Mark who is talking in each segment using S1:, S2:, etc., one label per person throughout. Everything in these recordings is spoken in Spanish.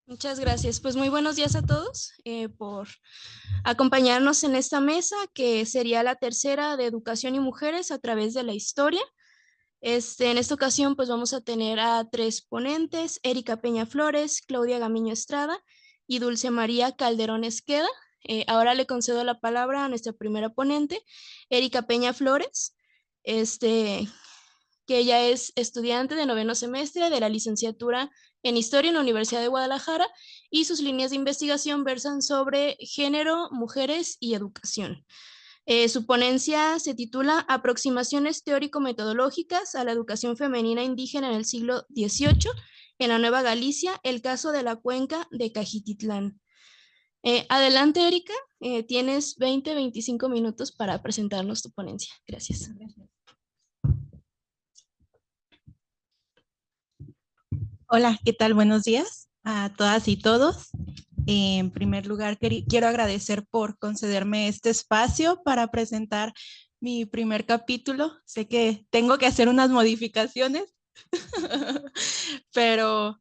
S1: Muchas gracias. Pues muy buenos días a todos por acompañarnos en esta mesa que sería la tercera de Educación y Mujeres a través de la historia. En esta ocasión pues vamos a tener a tres ponentes: Erika Peña Flores, Claudia Gamiño Estrada y Dulce María Calderón Esqueda. Ahora le concedo la palabra a nuestra primera ponente, Erika Peña Flores, este, que ella es estudiante de noveno semestre de la licenciatura en Historia en la Universidad de Guadalajara, y sus líneas de investigación versan sobre género, mujeres y educación. Su ponencia se titula Aproximaciones teórico-metodológicas a la educación femenina indígena en el siglo XVIII en la Nueva Galicia, el caso de la cuenca de Cajititlán. Adelante, Erika, tienes 20-25 minutos para presentarnos tu ponencia. Gracias.
S2: Hola, ¿qué tal? Buenos días a todas y todos. En primer lugar, quiero agradecer por concederme este espacio para presentar mi primer capítulo. Sé que tengo que hacer unas modificaciones, pero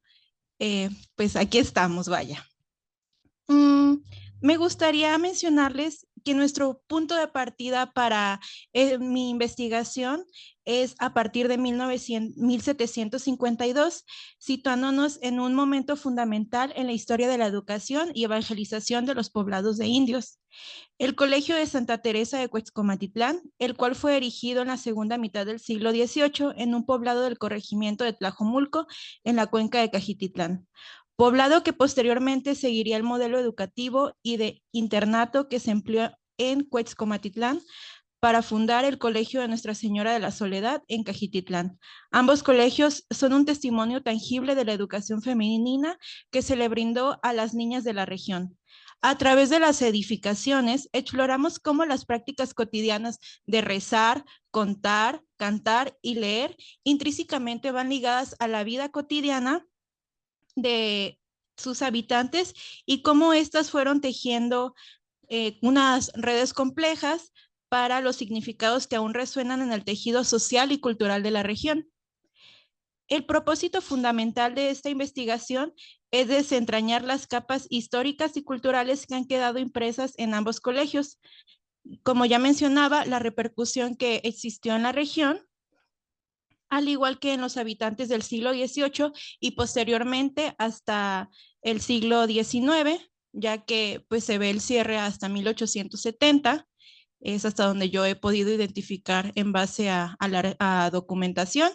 S2: pues aquí estamos, vaya. Me gustaría mencionarles que nuestro punto de partida para mi investigación es a partir de 1752, situándonos en un momento fundamental en la historia de la educación y evangelización de los poblados de indios. El Colegio de Santa Teresa de Cuetzcomatitlán, el cual fue erigido en la segunda mitad del siglo XVIII en un poblado del corregimiento de Tlajomulco, en la cuenca de Cajititlán. Poblado que posteriormente seguiría el modelo educativo y de internato que se empleó en Cuetzcomatitlán para fundar el Colegio de Nuestra Señora de la Soledad en Cajititlán. Ambos colegios son un testimonio tangible de la educación femenina que se le brindó a las niñas de la región. A través de las edificaciones, exploramos cómo las prácticas cotidianas de rezar, contar, cantar y leer intrínsecamente van ligadas a la vida cotidiana de sus habitantes y cómo éstas fueron tejiendo unas redes complejas para los significados que aún resuenan en el tejido social y cultural de la región. El propósito fundamental de esta investigación es desentrañar las capas históricas y culturales que han quedado impresas en ambos colegios. Como ya mencionaba, la repercusión que existió en la región, al igual que en los habitantes del siglo XVIII y posteriormente hasta el siglo XIX, ya que pues se ve el cierre hasta 1870, es hasta donde yo he podido identificar en base a documentación,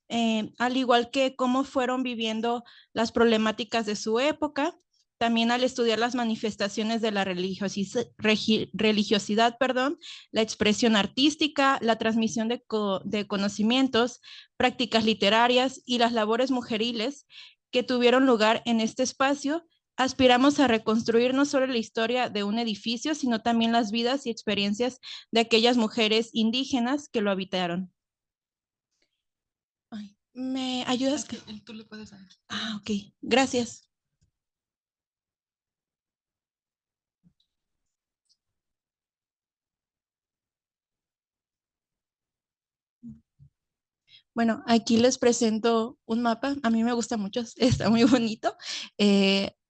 S2: al igual que cómo fueron viviendo las problemáticas de su época. También al estudiar las manifestaciones de la religiosidad, la expresión artística, la transmisión de conocimientos, prácticas literarias y las labores mujeriles que tuvieron lugar en este espacio, aspiramos a reconstruir no solo la historia de un edificio, sino también las vidas y experiencias de aquellas mujeres indígenas que lo habitaron. Ay, ¿me ayudas?
S3: Tú le puedes dar.
S2: Ah, ok. Gracias. Bueno, aquí les presento un mapa. A mí me gusta mucho, está muy bonito,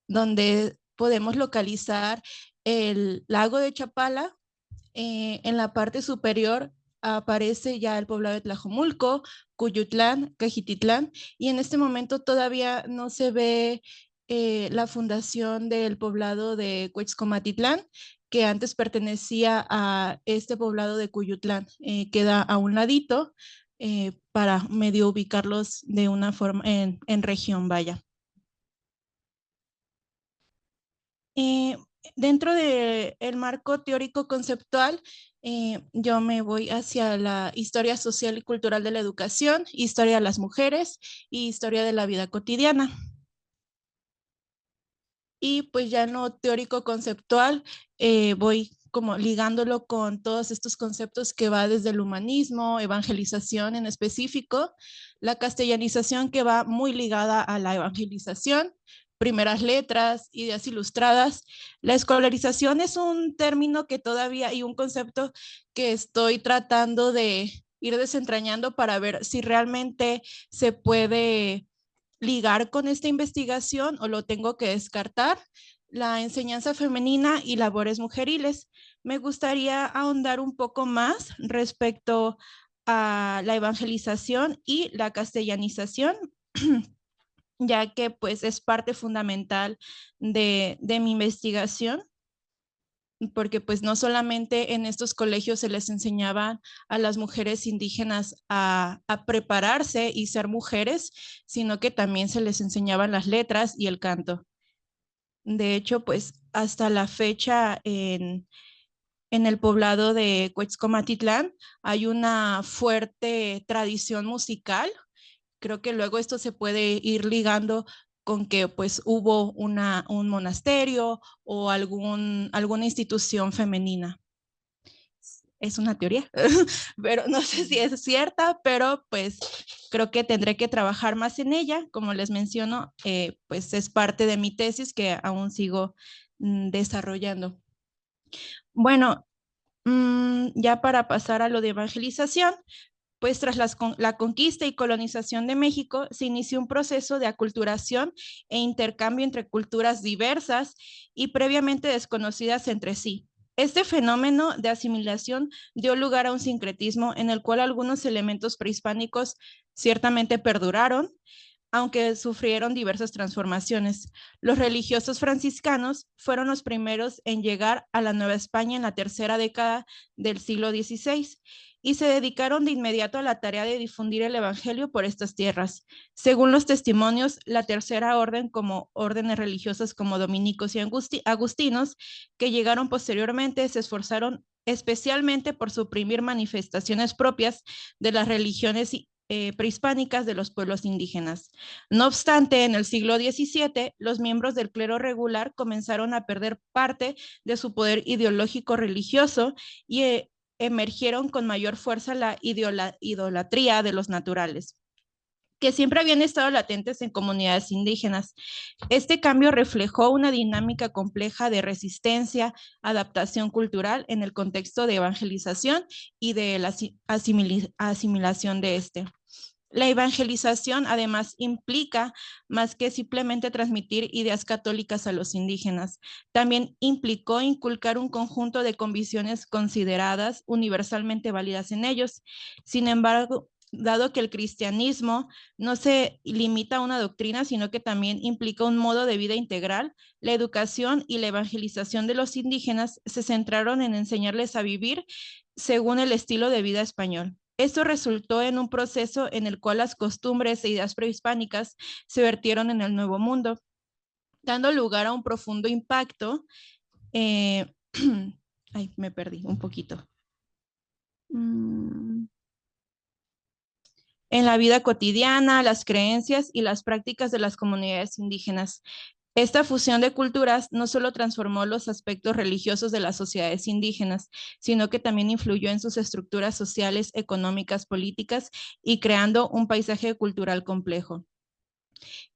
S2: donde podemos localizar el lago de Chapala. En la parte superior aparece ya el poblado de Tlajomulco, Cuyutlán, Cajititlán, y en este momento todavía no se ve la fundación del poblado de Cuetzcomatitlán, que antes pertenecía a este poblado de Cuyutlán. Queda a un ladito para medio ubicarlos de una forma en región, vaya. Eh, Dentro del marco teórico conceptual, yo me voy hacia la historia social y cultural de la educación, historia de las mujeres y historia de la vida cotidiana. Y pues ya en lo teórico conceptual voy como ligándolo con todos estos conceptos que va desde el humanismo, evangelización en específico, la castellanización que va muy ligada a la evangelización, primeras letras, ideas ilustradas. La escolarización es un término que todavía y un concepto que estoy tratando de ir desentrañando para ver si realmente se puede ligar con esta investigación o lo tengo que descartar? La enseñanza femenina y labores mujeriles. Me gustaría ahondar un poco más respecto a la evangelización y la castellanización, ya que pues es parte fundamental de mi investigación, porque pues no solamente en estos colegios se les enseñaba a las mujeres indígenas a prepararse y ser mujeres, sino que también se les enseñaban las letras y el canto. De hecho, pues hasta la fecha en el poblado de Cuetzcomatitlán hay una fuerte tradición musical. Creo que luego esto se puede ir ligando con que pues hubo un monasterio o alguna institución femenina. Es una teoría, pero no sé si es cierta, pero pues creo que tendré que trabajar más en ella. Como les menciono, pues es parte de mi tesis que aún sigo desarrollando. Bueno, ya para pasar a lo de evangelización, pues tras la conquista y colonización de México, se inició un proceso de aculturación e intercambio entre culturas diversas y previamente desconocidas entre sí. Este fenómeno de asimilación dio lugar a un sincretismo en el cual algunos elementos prehispánicos ciertamente perduraron, aunque sufrieron diversas transformaciones. Los religiosos franciscanos fueron los primeros en llegar a la Nueva España en la tercera década del siglo XVI y se dedicaron de inmediato a la tarea de difundir el Evangelio por estas tierras. Según los testimonios, la tercera orden, como órdenes religiosas como dominicos y agustinos, que llegaron posteriormente, se esforzaron especialmente por suprimir manifestaciones propias de las religiones prehispánicas de los pueblos indígenas. No obstante, en el siglo XVII, los miembros del clero regular comenzaron a perder parte de su poder ideológico religioso y emergieron con mayor fuerza la idolatría de los naturales, que siempre habían estado latentes en comunidades indígenas. Este cambio reflejó una dinámica compleja de resistencia, adaptación cultural en el contexto de evangelización y de la asimilación de este. La evangelización además implica más que simplemente transmitir ideas católicas a los indígenas. También implicó inculcar un conjunto de convicciones consideradas universalmente válidas en ellos. Sin embargo, dado que el cristianismo no se limita a una doctrina, sino que también implica un modo de vida integral, la educación y la evangelización de los indígenas se centraron en enseñarles a vivir según el estilo de vida español. Esto resultó en un proceso en el cual las costumbres e ideas prehispánicas se vertieron en el Nuevo Mundo, dando lugar a un profundo impacto. Ay, me perdí un poquito. En la vida cotidiana, las creencias y las prácticas de las comunidades indígenas. Esta fusión de culturas no solo transformó los aspectos religiosos de las sociedades indígenas, sino que también influyó en sus estructuras sociales, económicas, políticas y creando un paisaje cultural complejo.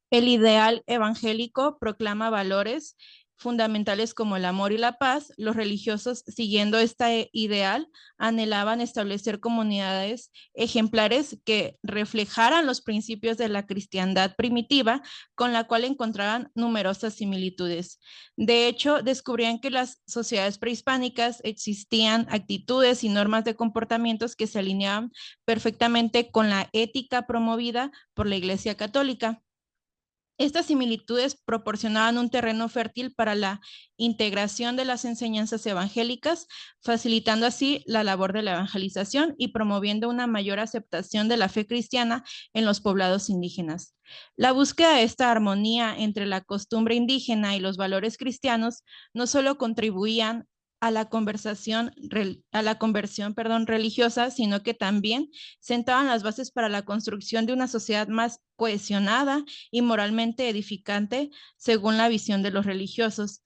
S2: El ideal evangélico proclama valores fundamentales como el amor y la paz. Los religiosos, siguiendo este ideal, anhelaban establecer comunidades ejemplares que reflejaran los principios de la cristiandad primitiva, con la cual encontraban numerosas similitudes. De hecho, descubrían que en las sociedades prehispánicas existían actitudes y normas de comportamientos que se alineaban perfectamente con la ética promovida por la Iglesia Católica. Estas similitudes proporcionaban un terreno fértil para la integración de las enseñanzas evangélicas, facilitando así la labor de la evangelización y promoviendo una mayor aceptación de la fe cristiana en los poblados indígenas. La búsqueda de esta armonía entre la costumbre indígena y los valores cristianos no solo contribuían a la conversión religiosa, sino que también sentaban las bases para la construcción de una sociedad más cohesionada y moralmente edificante según la visión de los religiosos.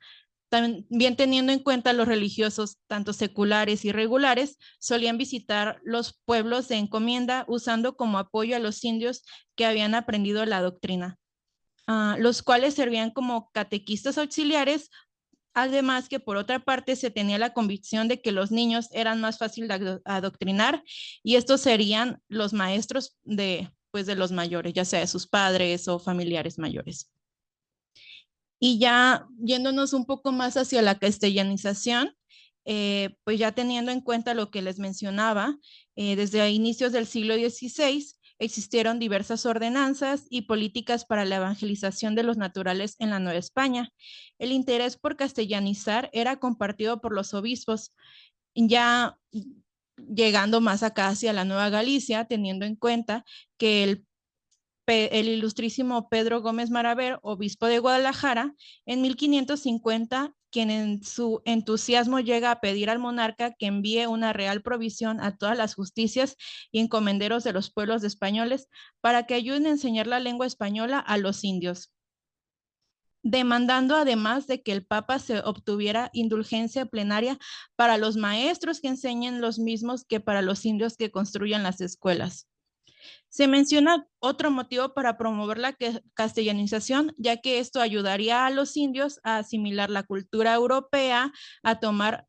S2: También teniendo en cuenta los religiosos, tanto seculares y regulares, solían visitar los pueblos de encomienda usando como apoyo a los indios que habían aprendido la doctrina, los cuales servían como catequistas auxiliares. Además que por otra parte se tenía la convicción de que los niños eran más fáciles de adoctrinar y estos serían los maestros pues de los mayores, ya sea de sus padres o familiares mayores. Y ya yéndonos un poco más hacia la castellanización, pues ya teniendo en cuenta lo que les mencionaba, desde inicios del siglo XVI existieron diversas ordenanzas y políticas para la evangelización de los naturales en la Nueva España. El interés por castellanizar era compartido por los obispos, ya llegando más acá hacia la Nueva Galicia, teniendo en cuenta que el ilustrísimo Pedro Gómez Maraver, obispo de Guadalajara, en 1550, quien en su entusiasmo llega a pedir al monarca que envíe una real provisión a todas las justicias y encomenderos de los pueblos españoles para que ayuden a enseñar la lengua española a los indios, demandando además de que el Papa se obtuviera indulgencia plenaria para los maestros que enseñen los mismos que para los indios que construyan las escuelas. Se menciona otro motivo para promover la castellanización, ya que esto ayudaría a los indios a asimilar la cultura europea, a tomar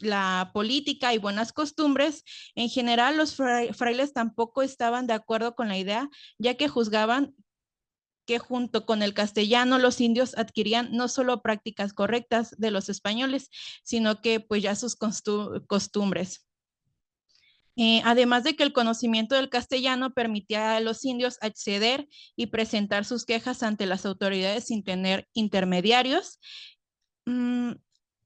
S2: la política y buenas costumbres. En general, los frailes tampoco estaban de acuerdo con la idea, ya que juzgaban que junto con el castellano los indios adquirían no solo prácticas correctas de los españoles, sino que pues ya sus costumbres. Además de que el conocimiento del castellano permitía a los indios acceder y presentar sus quejas ante las autoridades sin tener intermediarios.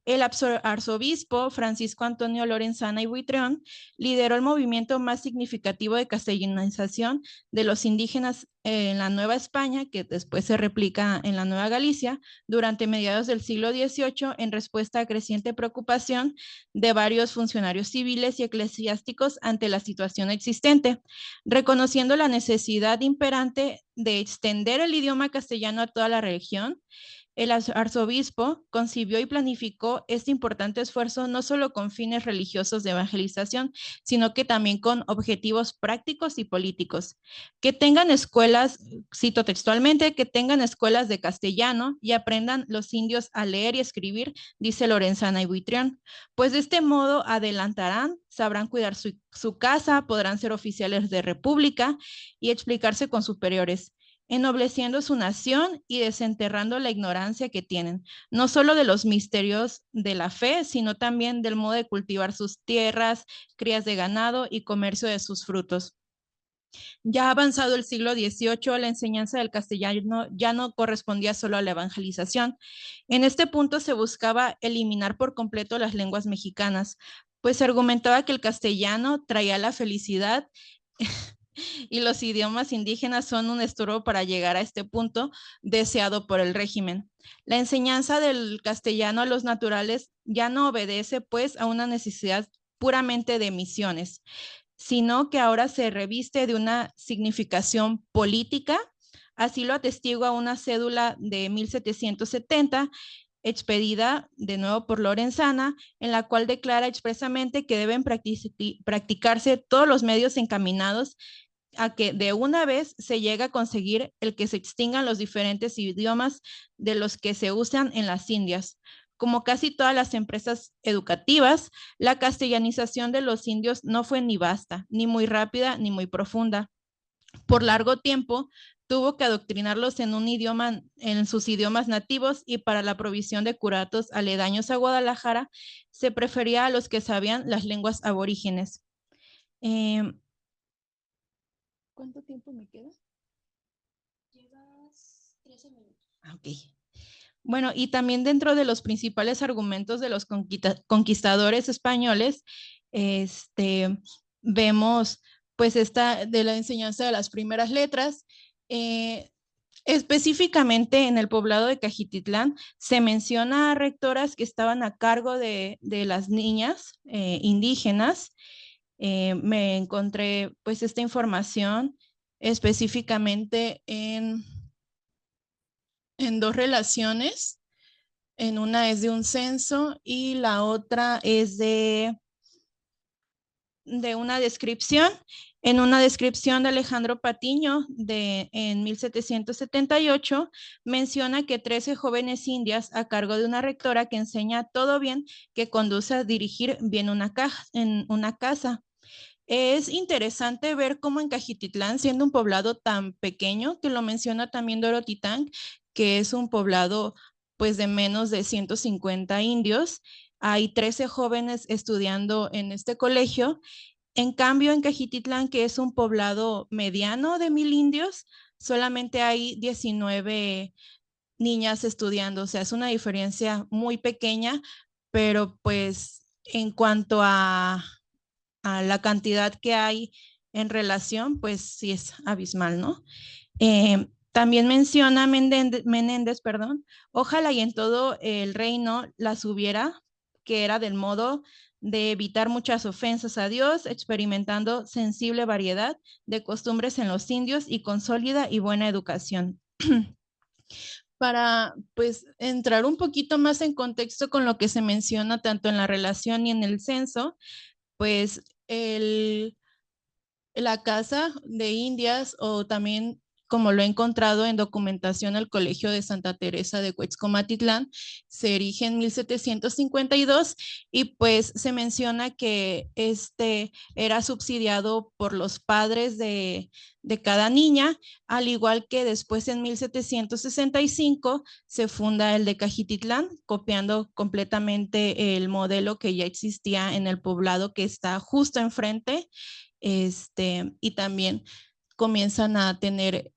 S2: El arzobispo Francisco Antonio Lorenzana y Buitrón lideró el movimiento más significativo de castellanización de los indígenas en la Nueva España, que después se replica en la Nueva Galicia, durante mediados del siglo XVIII, en respuesta a creciente preocupación de varios funcionarios civiles y eclesiásticos ante la situación existente, reconociendo la necesidad imperante de extender el idioma castellano a toda la región. El arzobispo concibió y planificó este importante esfuerzo no solo con fines religiosos de evangelización, sino que también con objetivos prácticos y políticos. Que tengan escuelas, cito textualmente, que tengan escuelas de castellano y aprendan los indios a leer y escribir, dice Lorenzana y Buitrón, pues de este modo adelantarán, sabrán cuidar su casa, podrán ser oficiales de república y explicarse con superiores, ennobleciendo su nación y desenterrando la ignorancia que tienen, no solo de los misterios de la fe, sino también del modo de cultivar sus tierras, crías de ganado y comercio de sus frutos. Ya avanzado el siglo XVIII, la enseñanza del castellano ya no correspondía solo a la evangelización. En este punto se buscaba eliminar por completo las lenguas mexicanas, pues se argumentaba que el castellano traía la felicidad y los idiomas indígenas son un estorbo para llegar a este punto deseado por el régimen. La enseñanza del castellano a los naturales ya no obedece pues a una necesidad puramente de misiones, sino que ahora se reviste de una significación política. Así lo atestigua una cédula de 1770 expedida de nuevo por Lorenzana, en la cual declara expresamente que deben practicarse todos los medios encaminados a que de una vez se llegue a conseguir el que se extingan los diferentes idiomas de los que se usan en las Indias. Como casi todas las empresas educativas, la castellanización de los indios no fue ni vasta, ni muy rápida, ni muy profunda. Por largo tiempo, tuvo que adoctrinarlos en un idioma, en sus idiomas nativos, y para la provisión de curatos aledaños a Guadalajara, se prefería a los que sabían las lenguas aborígenes. ¿Cuánto tiempo me queda?
S1: Llevas 13 minutos.
S2: Ok. Bueno, y también dentro de los principales argumentos de los conquistadores españoles, vemos pues esta de la enseñanza de las primeras letras. Específicamente en el poblado de Cajititlán se menciona a rectoras que estaban a cargo de las niñas indígenas. Me encontré pues esta información específicamente en dos relaciones. En una es de un censo y la otra es de una descripción. En una descripción de Alejandro Patiño en 1778 menciona que 13 jóvenes indias a cargo de una rectora que enseña todo bien, que conduce a dirigir bien en una casa. Es interesante ver cómo en Cajititlán, siendo un poblado tan pequeño, que lo menciona también Dorothy Tang, que es un poblado pues de menos de 150 indios, hay 13 jóvenes estudiando en este colegio. En cambio, en Cajititlán, que es un poblado mediano de 1000 indios, solamente hay 19 niñas estudiando, o sea, es una diferencia muy pequeña, pero pues en cuanto a la cantidad que hay en relación, pues sí es abismal, ¿no? También menciona Menéndez, perdón, ojalá y en todo el reino las hubiera, que era del modo de evitar muchas ofensas a Dios, experimentando sensible variedad de costumbres en los indios y con sólida y buena educación. Para pues entrar un poquito más en contexto con lo que se menciona tanto en la relación y en el censo, pues la casa de Indias o también como lo he encontrado en documentación al Colegio de Santa Teresa de Cuetzcomatitlán, se erige en 1752 y pues se menciona que este era subsidiado por los padres de cada niña, al igual que después en 1765 se funda el de Cajititlán, copiando completamente el modelo que ya existía en el poblado que está justo enfrente, y también comienzan a tener,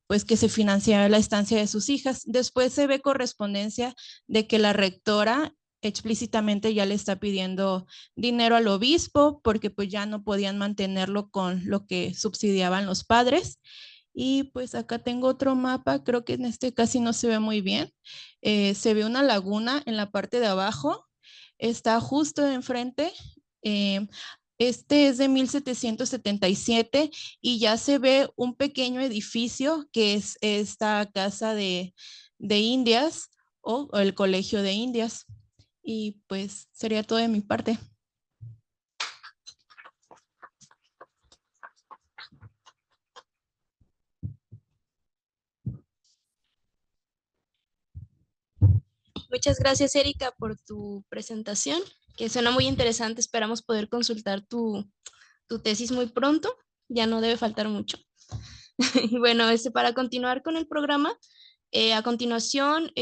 S2: pues que se financia la estancia de sus hijas. Después se ve correspondencia de que la rectora explícitamente ya le está pidiendo dinero al obispo porque pues ya no podían mantenerlo con lo que subsidiaban los padres. Y pues acá tengo otro mapa, creo que en este casi no se ve muy bien. Se ve una laguna en la parte de abajo, está justo enfrente. Eh, este es de 1777 y ya se ve un pequeño edificio que es esta casa de Indias o el Colegio de Indias. Y pues sería todo de mi parte.
S1: Muchas gracias, Erika, por tu presentación, que suena muy interesante. Esperamos poder consultar tu tesis muy pronto. Ya no debe faltar mucho. Y bueno, para continuar con el programa, a continuación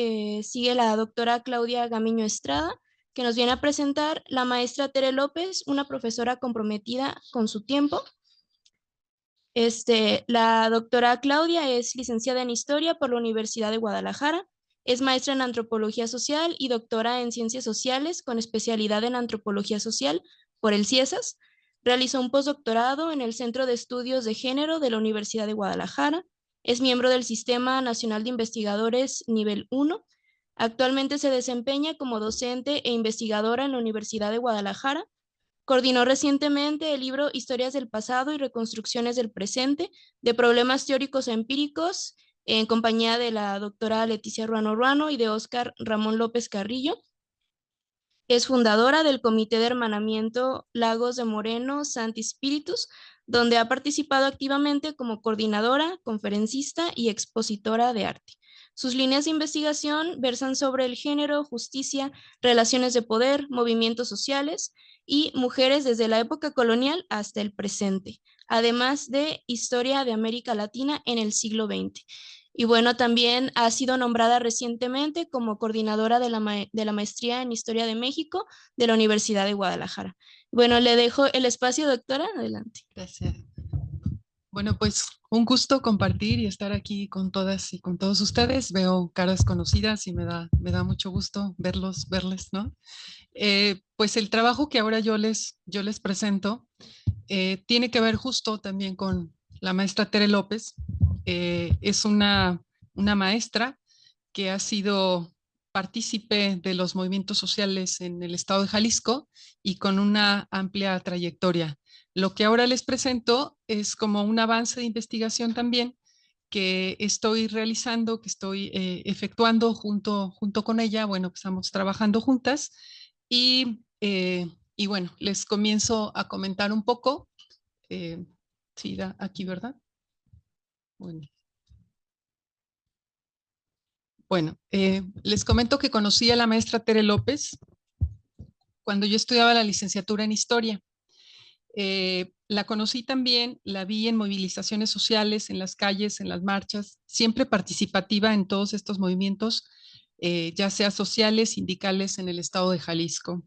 S1: sigue la doctora Claudia Gamiño Estrada, que nos viene a presentar la maestra Tere López, una profesora comprometida con su tiempo. La doctora Claudia es licenciada en Historia por la Universidad de Guadalajara, es maestra en Antropología Social y doctora en Ciencias Sociales con especialidad en Antropología Social por el CIESAS. Realizó un postdoctorado en el Centro de Estudios de Género de la Universidad de Guadalajara. Es miembro del Sistema Nacional de Investigadores Nivel 1. Actualmente se desempeña como docente e investigadora en la Universidad de Guadalajara. Coordinó recientemente el libro Historias del pasado y reconstrucciones del presente de problemas teóricos empíricos en compañía de la doctora Leticia Ruano Ruano y de Óscar Ramón López Carrillo. Es fundadora del Comité de Hermanamiento Lagos de Moreno Santi Spiritus, donde ha participado activamente como coordinadora, conferencista y expositora de arte. Sus líneas de investigación versan sobre el género, justicia, relaciones de poder, movimientos sociales y mujeres desde la época colonial hasta el presente, además de historia de América Latina en el siglo XX. Y bueno, también ha sido nombrada recientemente como coordinadora de la maestría en Historia de México de la Universidad de Guadalajara. Bueno, le dejo el espacio, doctora. Adelante.
S3: Gracias. Bueno, pues un gusto compartir y estar aquí con todas y con todos ustedes. Veo caras conocidas y me da mucho gusto verles, ¿no? Pues el trabajo que ahora yo les presento tiene que ver justo también con la maestra Tere López. Es una maestra que ha sido partícipe de los movimientos sociales en el estado de Jalisco y con una amplia trayectoria. Lo que ahora les presento es como un avance de investigación también que estoy realizando, que estoy efectuando junto con ella. Bueno, pues estamos trabajando juntas y bueno, les comienzo a comentar un poco. Sí, aquí, ¿verdad? Bueno. Bueno, les comento que conocí a la maestra Tere López cuando yo estudiaba la licenciatura en Historia. La conocí también, la vi en movilizaciones sociales, en las calles, en las marchas, siempre participativa en todos estos movimientos, ya sea sociales, sindicales en el estado de Jalisco.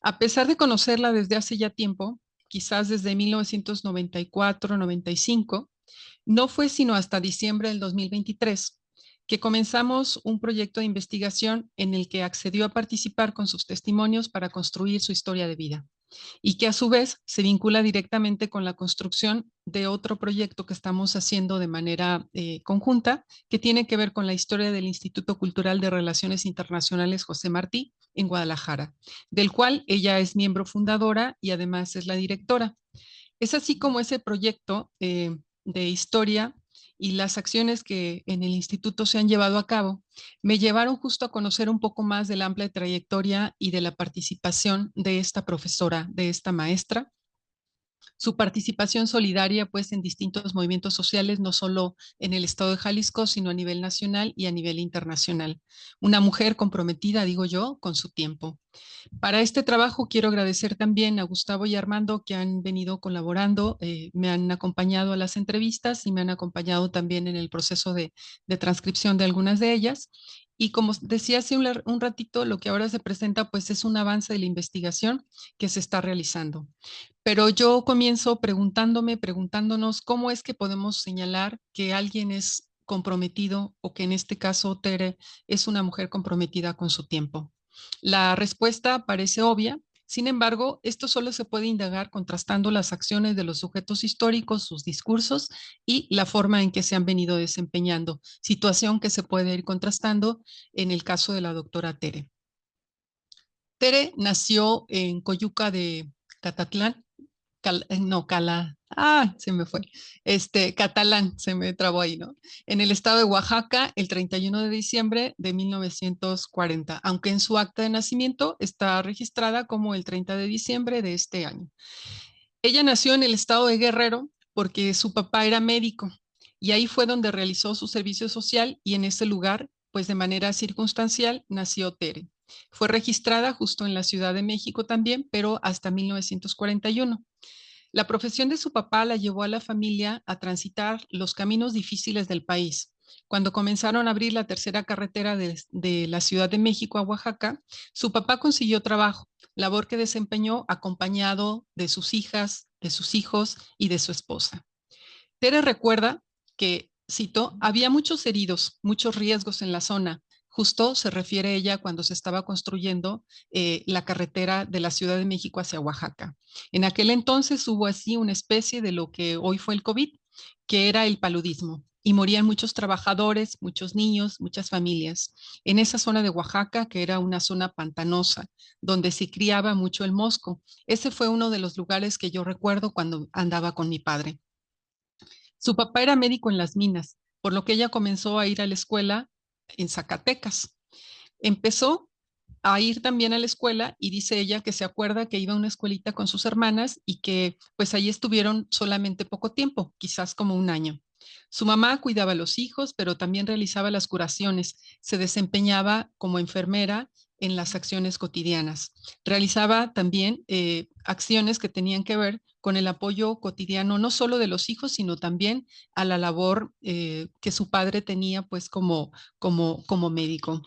S3: A pesar de conocerla desde hace ya tiempo, quizás desde 1994-95, no fue sino hasta diciembre del 2023 que comenzamos un proyecto de investigación en el que accedió a participar con sus testimonios para construir su historia de vida y que a su vez se vincula directamente con la construcción de otro proyecto que estamos haciendo de manera conjunta, que tiene que ver con la historia del Instituto Cultural de Relaciones Internacionales José Martí en Guadalajara, del cual ella es miembro fundadora y además es la directora. Es así como ese proyecto de historia y las acciones que en el instituto se han llevado a cabo me llevaron justo a conocer un poco más de la amplia trayectoria y de la participación de esta profesora, de esta maestra, su participación solidaria pues en distintos movimientos sociales, no solo en el estado de Jalisco, sino a nivel nacional y a nivel internacional. Una mujer comprometida, digo yo, con su tiempo. Para este trabajo quiero agradecer también a Gustavo y Armando que han venido colaborando, me han acompañado a las entrevistas y me han acompañado también en el proceso de transcripción de algunas de ellas. Y como decía hace un ratito, lo que ahora se presenta pues es un avance de la investigación que se está realizando. Pero yo comienzo preguntándonos cómo es que podemos señalar que alguien es comprometido o que en este caso Tere es una mujer comprometida con su tiempo. La respuesta parece obvia, sin embargo, esto solo se puede indagar contrastando las acciones de los sujetos históricos, sus discursos y la forma en que se han venido desempeñando, situación que se puede ir contrastando en el caso de la doctora Tere. Tere nació en Coyuca de Catatlán, se me fue. Catalán, se me trabó ahí, ¿no? En el estado de Oaxaca, el 31 de diciembre de 1940, aunque en su acta de nacimiento está registrada como el 30 de diciembre de este año. Ella nació en el estado de Guerrero porque su papá era médico y ahí fue donde realizó su servicio social y en ese lugar, pues de manera circunstancial, nació Tere. Fue registrada justo en la Ciudad de México también, pero hasta 1941. La profesión de su papá la llevó a la familia a transitar los caminos difíciles del país. Cuando comenzaron a abrir la tercera carretera de la Ciudad de México a Oaxaca, su papá consiguió trabajo, labor que desempeñó acompañado de sus hijas, de sus hijos y de su esposa. Tere recuerda que, cito, había muchos heridos, muchos riesgos en la zona. Justo se refiere ella cuando se estaba construyendo la carretera de la Ciudad de México hacia Oaxaca. En aquel entonces hubo así una especie de lo que hoy fue el COVID, que era el paludismo, y morían muchos trabajadores, muchos niños, muchas familias. En esa zona de Oaxaca, que era una zona pantanosa, donde se criaba mucho el mosco. Ese fue uno de los lugares que yo recuerdo cuando andaba con mi padre. Su papá era médico en las minas, por lo que ella comenzó a ir a la escuela en Zacatecas. Empezó a ir también a la escuela y dice ella que se acuerda que iba a una escuelita con sus hermanas y que pues ahí estuvieron solamente poco tiempo, quizás como un año. Su mamá cuidaba a los hijos, pero también realizaba las curaciones, se desempeñaba como enfermera en las acciones cotidianas. Realizaba también acciones que tenían que ver con el apoyo cotidiano, no solo de los hijos, sino también a la labor que su padre tenía pues como médico.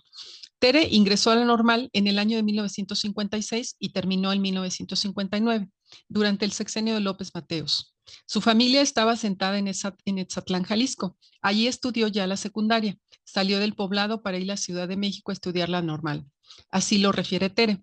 S3: Tere ingresó a la normal en el año de 1956 y terminó en 1959, durante el sexenio de López Mateos. Su familia estaba asentada en Etzatlán, Jalisco. Allí estudió ya la secundaria. Salió del poblado para ir a la Ciudad de México a estudiar la normal. Así lo refiere Tere.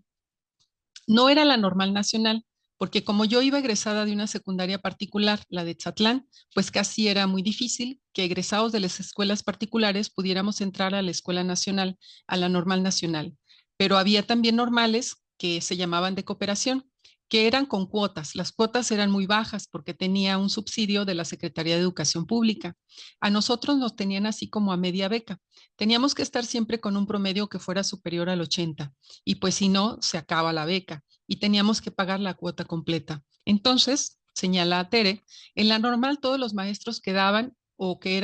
S3: No era la normal nacional, porque como yo iba egresada de una secundaria particular, la de Etzatlán, pues casi era muy difícil que egresados de las escuelas particulares pudiéramos entrar a la escuela nacional, a la normal nacional. Pero había también normales que se llamaban de cooperación, que eran con cuotas. Las cuotas eran muy bajas porque tenía un subsidio de la Secretaría de Educación Pública. A nosotros nos tenían así como a media beca. Teníamos que estar siempre con un promedio que fuera superior al 80 y pues si no, se acaba la beca y teníamos que pagar la cuota completa. Entonces, señala Tere, en la normal todos los maestros que daban o que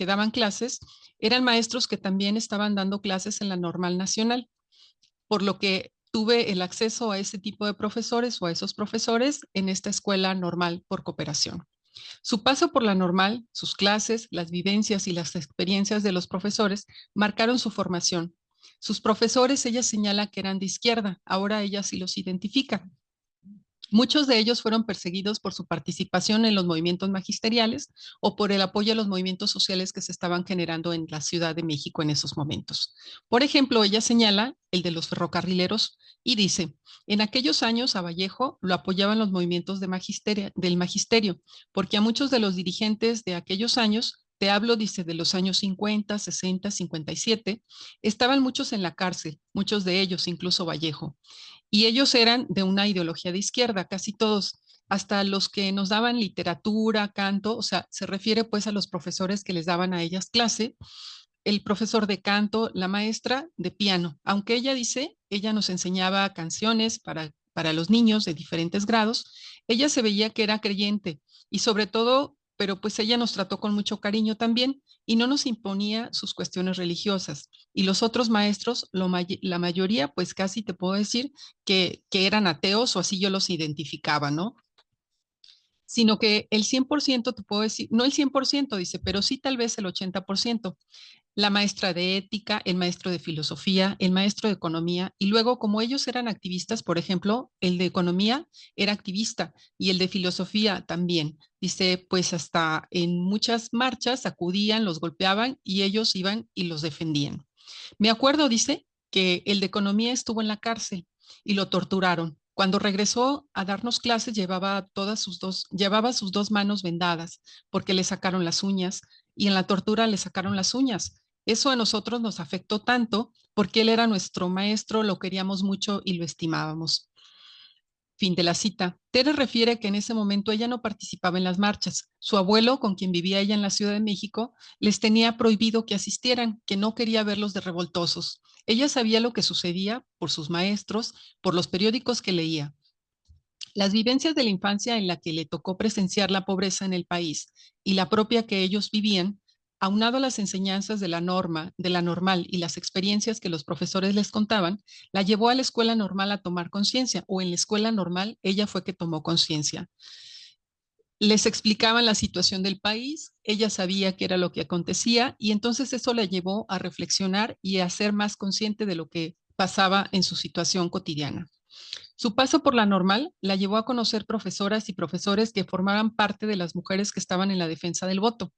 S3: daban clases eran maestros que también estaban dando clases en la normal nacional, por lo que tuve el acceso a ese tipo de profesores o a esos profesores en esta escuela normal por cooperación. Su paso por la normal, sus clases, las vivencias y las experiencias de los profesores marcaron su formación. Sus profesores, ella señala que eran de izquierda, ahora ella sí los identifica. Muchos de ellos fueron perseguidos por su participación en los movimientos magisteriales o por el apoyo a los movimientos sociales que se estaban generando en la Ciudad de México en esos momentos. Por ejemplo, ella señala el de los ferrocarrileros y dice, en aquellos años a Vallejo lo apoyaban los movimientos del magisterio, porque a muchos de los dirigentes de aquellos años, te hablo, dice, de los años 50, 60, 57, estaban muchos en la cárcel, muchos de ellos, incluso Vallejo. Y ellos eran de una ideología de izquierda, casi todos, hasta los que nos daban literatura, canto, o sea, se refiere pues a los profesores que les daban a ellas clase, el profesor de canto, la maestra de piano, aunque ella dice, ella nos enseñaba canciones para los niños de diferentes grados, ella se veía que era creyente y sobre todo, pero pues ella nos trató con mucho cariño también y no nos imponía sus cuestiones religiosas. Y los otros maestros, la mayoría, pues casi te puedo decir que eran ateos o así yo los identificaba, ¿no? Sino que el 100% te puedo decir, no el 100% dice, pero sí tal vez el 80%, la maestra de ética, el maestro de filosofía, el maestro de economía, y luego como ellos eran activistas, por ejemplo, el de economía era activista y el de filosofía también. Dice, pues hasta en muchas marchas acudían, los golpeaban y ellos iban y los defendían. Me acuerdo, dice, que el de economía estuvo en la cárcel y lo torturaron. Cuando regresó a darnos clases llevaba sus dos manos vendadas porque le sacaron las uñas y en la tortura le sacaron las uñas. Eso a nosotros nos afectó tanto porque él era nuestro maestro, lo queríamos mucho y lo estimábamos. Fin de la cita. Tere refiere que en ese momento ella no participaba en las marchas. Su abuelo, con quien vivía ella en la Ciudad de México, les tenía prohibido que asistieran, que no quería verlos de revoltosos. Ella sabía lo que sucedía por sus maestros, por los periódicos que leía. Las vivencias de la infancia en la que le tocó presenciar la pobreza en el país y la propia que ellos vivían, aunado a las enseñanzas de la normal y las experiencias que los profesores les contaban, la llevó a la escuela normal a tomar conciencia, o en la escuela normal ella fue que tomó conciencia. Les explicaban la situación del país, ella sabía qué era lo que acontecía y entonces eso la llevó a reflexionar y a ser más consciente de lo que pasaba en su situación cotidiana. Su paso por la normal la llevó a conocer profesoras y profesores que formaban parte de las mujeres que estaban en la defensa del voto.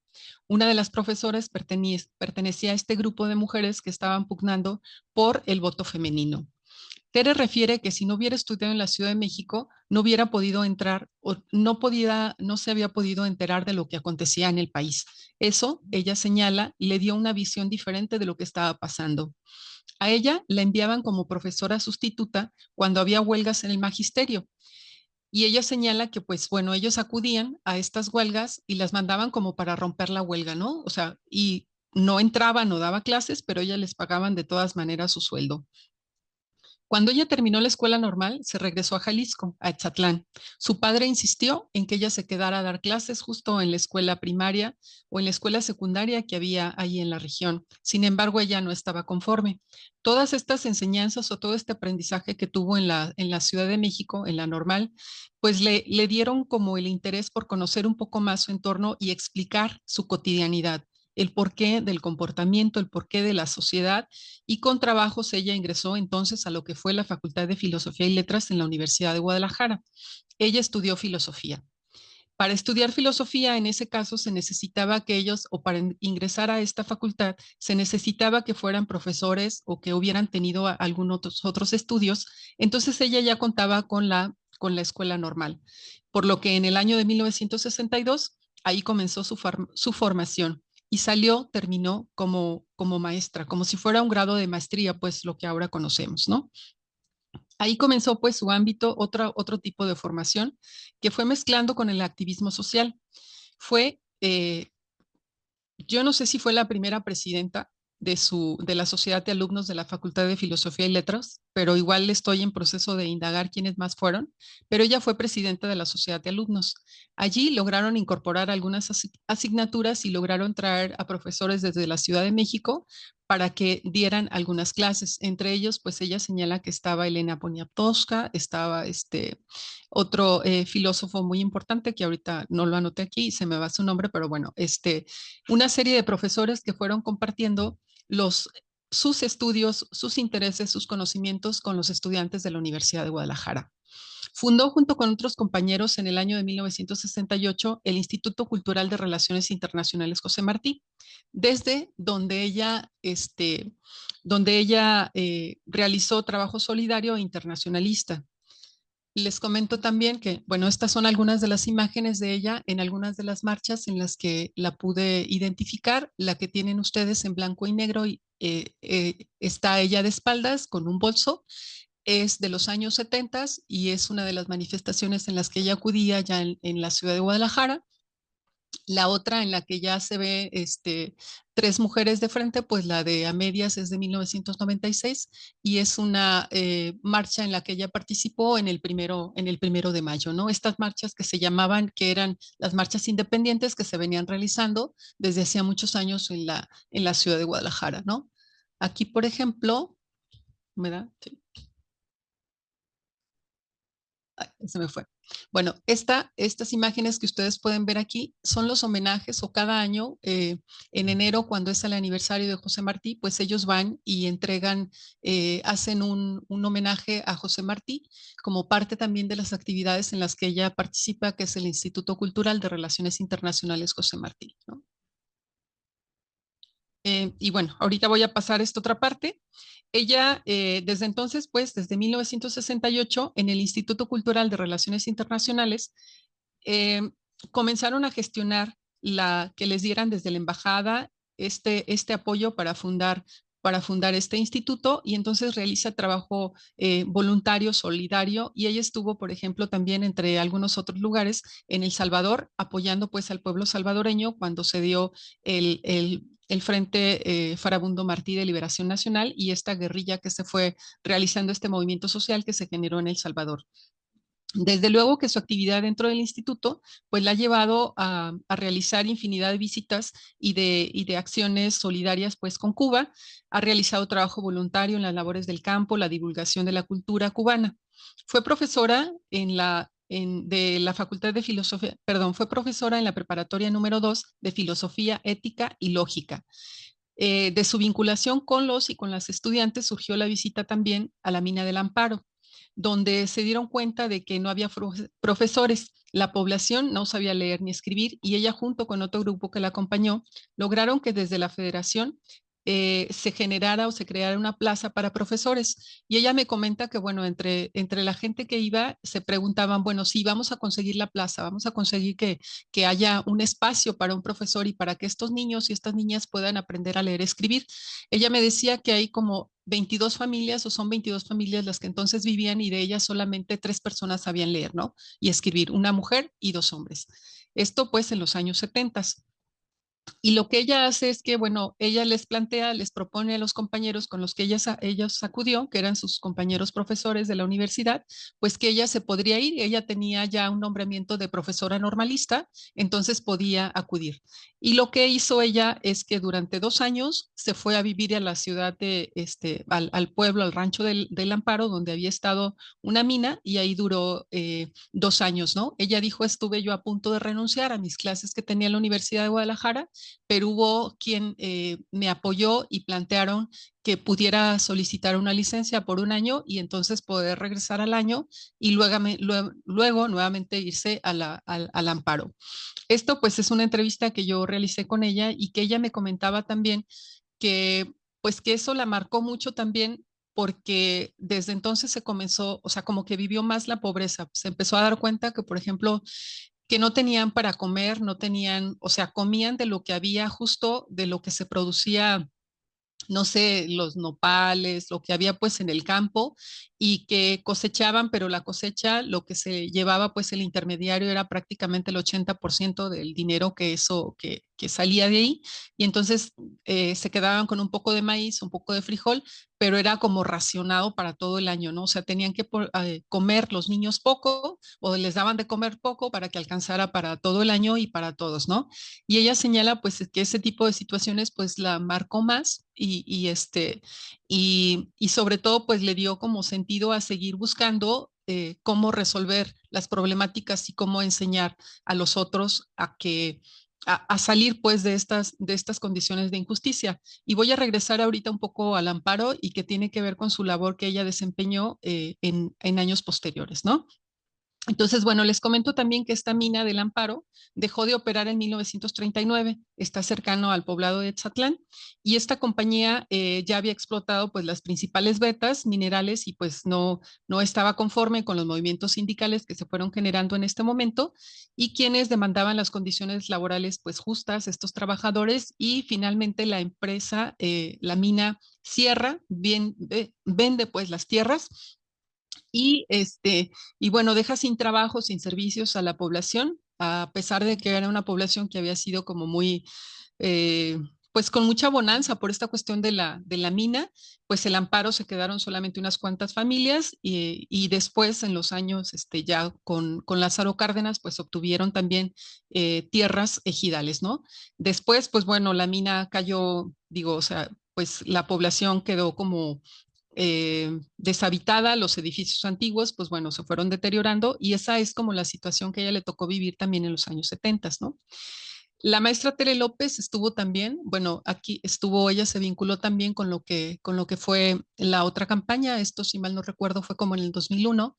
S3: Una de las profesoras pertenecía a este grupo de mujeres que estaban pugnando por el voto femenino. Tere refiere que si no hubiera estudiado en la Ciudad de México, no hubiera podido entrar o no se había podido enterar de lo que acontecía en el país. Eso, ella señala, le dio una visión diferente de lo que estaba pasando. A ella la enviaban como profesora sustituta cuando había huelgas en el magisterio. Y ella señala que, pues bueno, ellos acudían a estas huelgas y las mandaban como para romper la huelga, ¿no? O sea, y no entraban o daba clases, pero ella les pagaban de todas maneras su sueldo. Cuando ella terminó la escuela normal, se regresó a Jalisco, a Etzatlán. Su padre insistió en que ella se quedara a dar clases justo en la escuela primaria o en la escuela secundaria que había ahí en la región. Sin embargo, ella no estaba conforme. Todas estas enseñanzas o todo este aprendizaje que tuvo en la Ciudad de México, en la normal, pues le dieron como el interés por conocer un poco más su entorno y explicar su cotidianidad, el porqué del comportamiento, el porqué de la sociedad, y con trabajos ella ingresó entonces a lo que fue la Facultad de Filosofía y Letras en la Universidad de Guadalajara. Ella estudió filosofía. Para estudiar filosofía, en ese caso, se necesitaba que ellos, o para ingresar a esta facultad, se necesitaba que fueran profesores o que hubieran tenido algunos otros estudios. Entonces ella ya contaba con la escuela normal, por lo que en el año de 1962 ahí comenzó su formación y terminó como maestra, como si fuera un grado de maestría, pues lo que ahora conocemos, ¿no? Ahí comenzó pues su ámbito, otro tipo de formación que fue mezclando con el activismo social. Fue, yo no sé si fue la primera presidenta de la Sociedad de Alumnos de la Facultad de Filosofía y Letras, pero igual estoy en proceso de indagar quiénes más fueron, pero ella fue presidenta de la Sociedad de Alumnos. Allí lograron incorporar algunas asignaturas y lograron traer a profesores desde la Ciudad de México para que dieran algunas clases. Entre ellos, pues ella señala que estaba Elena Poniatowska, estaba otro filósofo muy importante que ahorita no lo anoté aquí, se me va su nombre, pero bueno, una serie de profesores que fueron compartiendo sus estudios, sus intereses, sus conocimientos con los estudiantes de la Universidad de Guadalajara. Fundó junto con otros compañeros en el año de 1968 el Instituto Cultural de Relaciones Internacionales José Martí, desde donde ella realizó trabajo solidario e internacionalista. Les comento también que, bueno, estas son algunas de las imágenes de ella en algunas de las marchas en las que la pude identificar. La que tienen ustedes en blanco y negro está ella de espaldas con un bolso. Es de los años 70 y es una de las manifestaciones en las que ella acudía ya en la ciudad de Guadalajara. La otra en la que ya se ve tres mujeres de frente, pues la de a medias es de 1996 y es una marcha en la que ella participó en el primero de mayo, ¿no? Estas marchas que se llamaban, que eran las marchas independientes que se venían realizando desde hacía muchos años en la ciudad de Guadalajara, ¿no? Aquí, por ejemplo, ¿verdad? Sí. Ay, se me fue. Bueno, estas imágenes que ustedes pueden ver aquí son los homenajes o cada año, en enero, cuando es el aniversario de José Martí, pues ellos van y entregan, hacen un homenaje a José Martí como parte también de las actividades en las que ella participa, que es el Instituto Cultural de Relaciones Internacionales José Martí, ¿no? Y bueno, ahorita voy a pasar esta otra parte. Ella, desde entonces, pues desde 1968, en el Instituto Cultural de Relaciones Internacionales, eh, comenzaron a gestionar que les dieran desde la embajada este apoyo para fundar este instituto y entonces realiza trabajo voluntario, solidario y ella estuvo, por ejemplo, también entre algunos otros lugares en El Salvador, apoyando pues al pueblo salvadoreño cuando se dio el Frente Farabundo Martí de Liberación Nacional y esta guerrilla que se fue realizando, este movimiento social que se generó en El Salvador. Desde luego que su actividad dentro del instituto pues la ha llevado a realizar infinidad de visitas y de acciones solidarias pues con Cuba. Ha realizado trabajo voluntario en las labores del campo, la divulgación de la cultura cubana. Fue profesora de la Facultad de Filosofía, perdón, fue profesora en la preparatoria número 2 de Filosofía, Ética y Lógica. De su vinculación con los y con las estudiantes surgió la visita también a la mina del Amparo, donde se dieron cuenta de que no había profesores, la población no sabía leer ni escribir y ella junto con otro grupo que la acompañó lograron que desde la federación se generara o se creara una plaza para profesores. Y ella me comenta que, bueno, entre la gente que iba se preguntaban, bueno, sí, vamos a conseguir la plaza, vamos a conseguir que haya un espacio para un profesor y para que estos niños y estas niñas puedan aprender a leer y escribir. Ella me decía que hay como 22 familias o son 22 familias las que entonces vivían y de ellas solamente 3 personas sabían leer, ¿no? Y escribir, una mujer y 2 hombres. Esto pues en los años 70. Y lo que ella hace es que, bueno, ella les plantea, les propone a los compañeros con los que ellos acudió, que eran sus compañeros profesores de la universidad, pues que ella se podría ir. Ella tenía ya un nombramiento de profesora normalista, entonces podía acudir. Y lo que hizo ella es que durante 2 años se fue a vivir a la ciudad al pueblo, al rancho del Amparo, donde había estado una mina, y ahí duró 2 años, ¿no? Ella dijo, estuve yo a punto de renunciar a mis clases que tenía en la Universidad de Guadalajara, pero hubo quien me apoyó y plantearon que pudiera solicitar una licencia por 1 año y entonces poder regresar al año y luego nuevamente irse al Amparo. Esto pues es una entrevista que yo realicé con ella y que ella me comentaba también que pues que eso la marcó mucho también porque desde entonces se comenzó, o sea, como que vivió más la pobreza, se empezó a dar cuenta que, por ejemplo, que no tenían para comer, no tenían, o sea, comían de lo que había justo, de lo que se producía, no sé, los nopales, lo que había pues en el campo y que cosechaban, pero la cosecha, lo que se llevaba pues el intermediario era prácticamente el 80% del dinero que eso, que salía de ahí, y entonces se quedaban con un poco de maíz, un poco de frijol, pero era como racionado para todo el año, ¿no? O sea, tenían que comer los niños poco o les daban de comer poco para que alcanzara para todo el año y para todos, ¿no? Y ella señala pues que ese tipo de situaciones pues la marcó más y sobre todo pues le dio como sentido a seguir buscando cómo resolver las problemáticas y cómo enseñar a los otros a salir pues de estas condiciones de injusticia. Y voy a regresar ahorita un poco al amparo y que tiene que ver con su labor que ella desempeñó en años posteriores, ¿no? Entonces, bueno, les comento también que esta mina del Amparo dejó de operar en 1939, está cercano al poblado de Etzatlán, y esta compañía ya había explotado pues las principales vetas minerales y pues no estaba conforme con los movimientos sindicales que se fueron generando en este momento y quienes demandaban las condiciones laborales pues justas, estos trabajadores, y finalmente la empresa, la mina cierra, vende pues las tierras y bueno, deja sin trabajo, sin servicios a la población, a pesar de que era una población que había sido como muy, eh, pues con mucha bonanza por esta cuestión de la mina, pues el Amparo se quedaron solamente unas cuantas familias y después en los años ya con Lázaro Cárdenas, pues obtuvieron también tierras ejidales, ¿no? Después, pues bueno, la mina cayó, digo, o sea, pues la población quedó como deshabitada, los edificios antiguos, pues bueno, se fueron deteriorando y esa es como la situación que a ella le tocó vivir también en los años 70, ¿no? La maestra Tere López estuvo también, bueno, aquí estuvo, ella se vinculó también con lo que fue la otra campaña, esto si mal no recuerdo fue como en el 2001,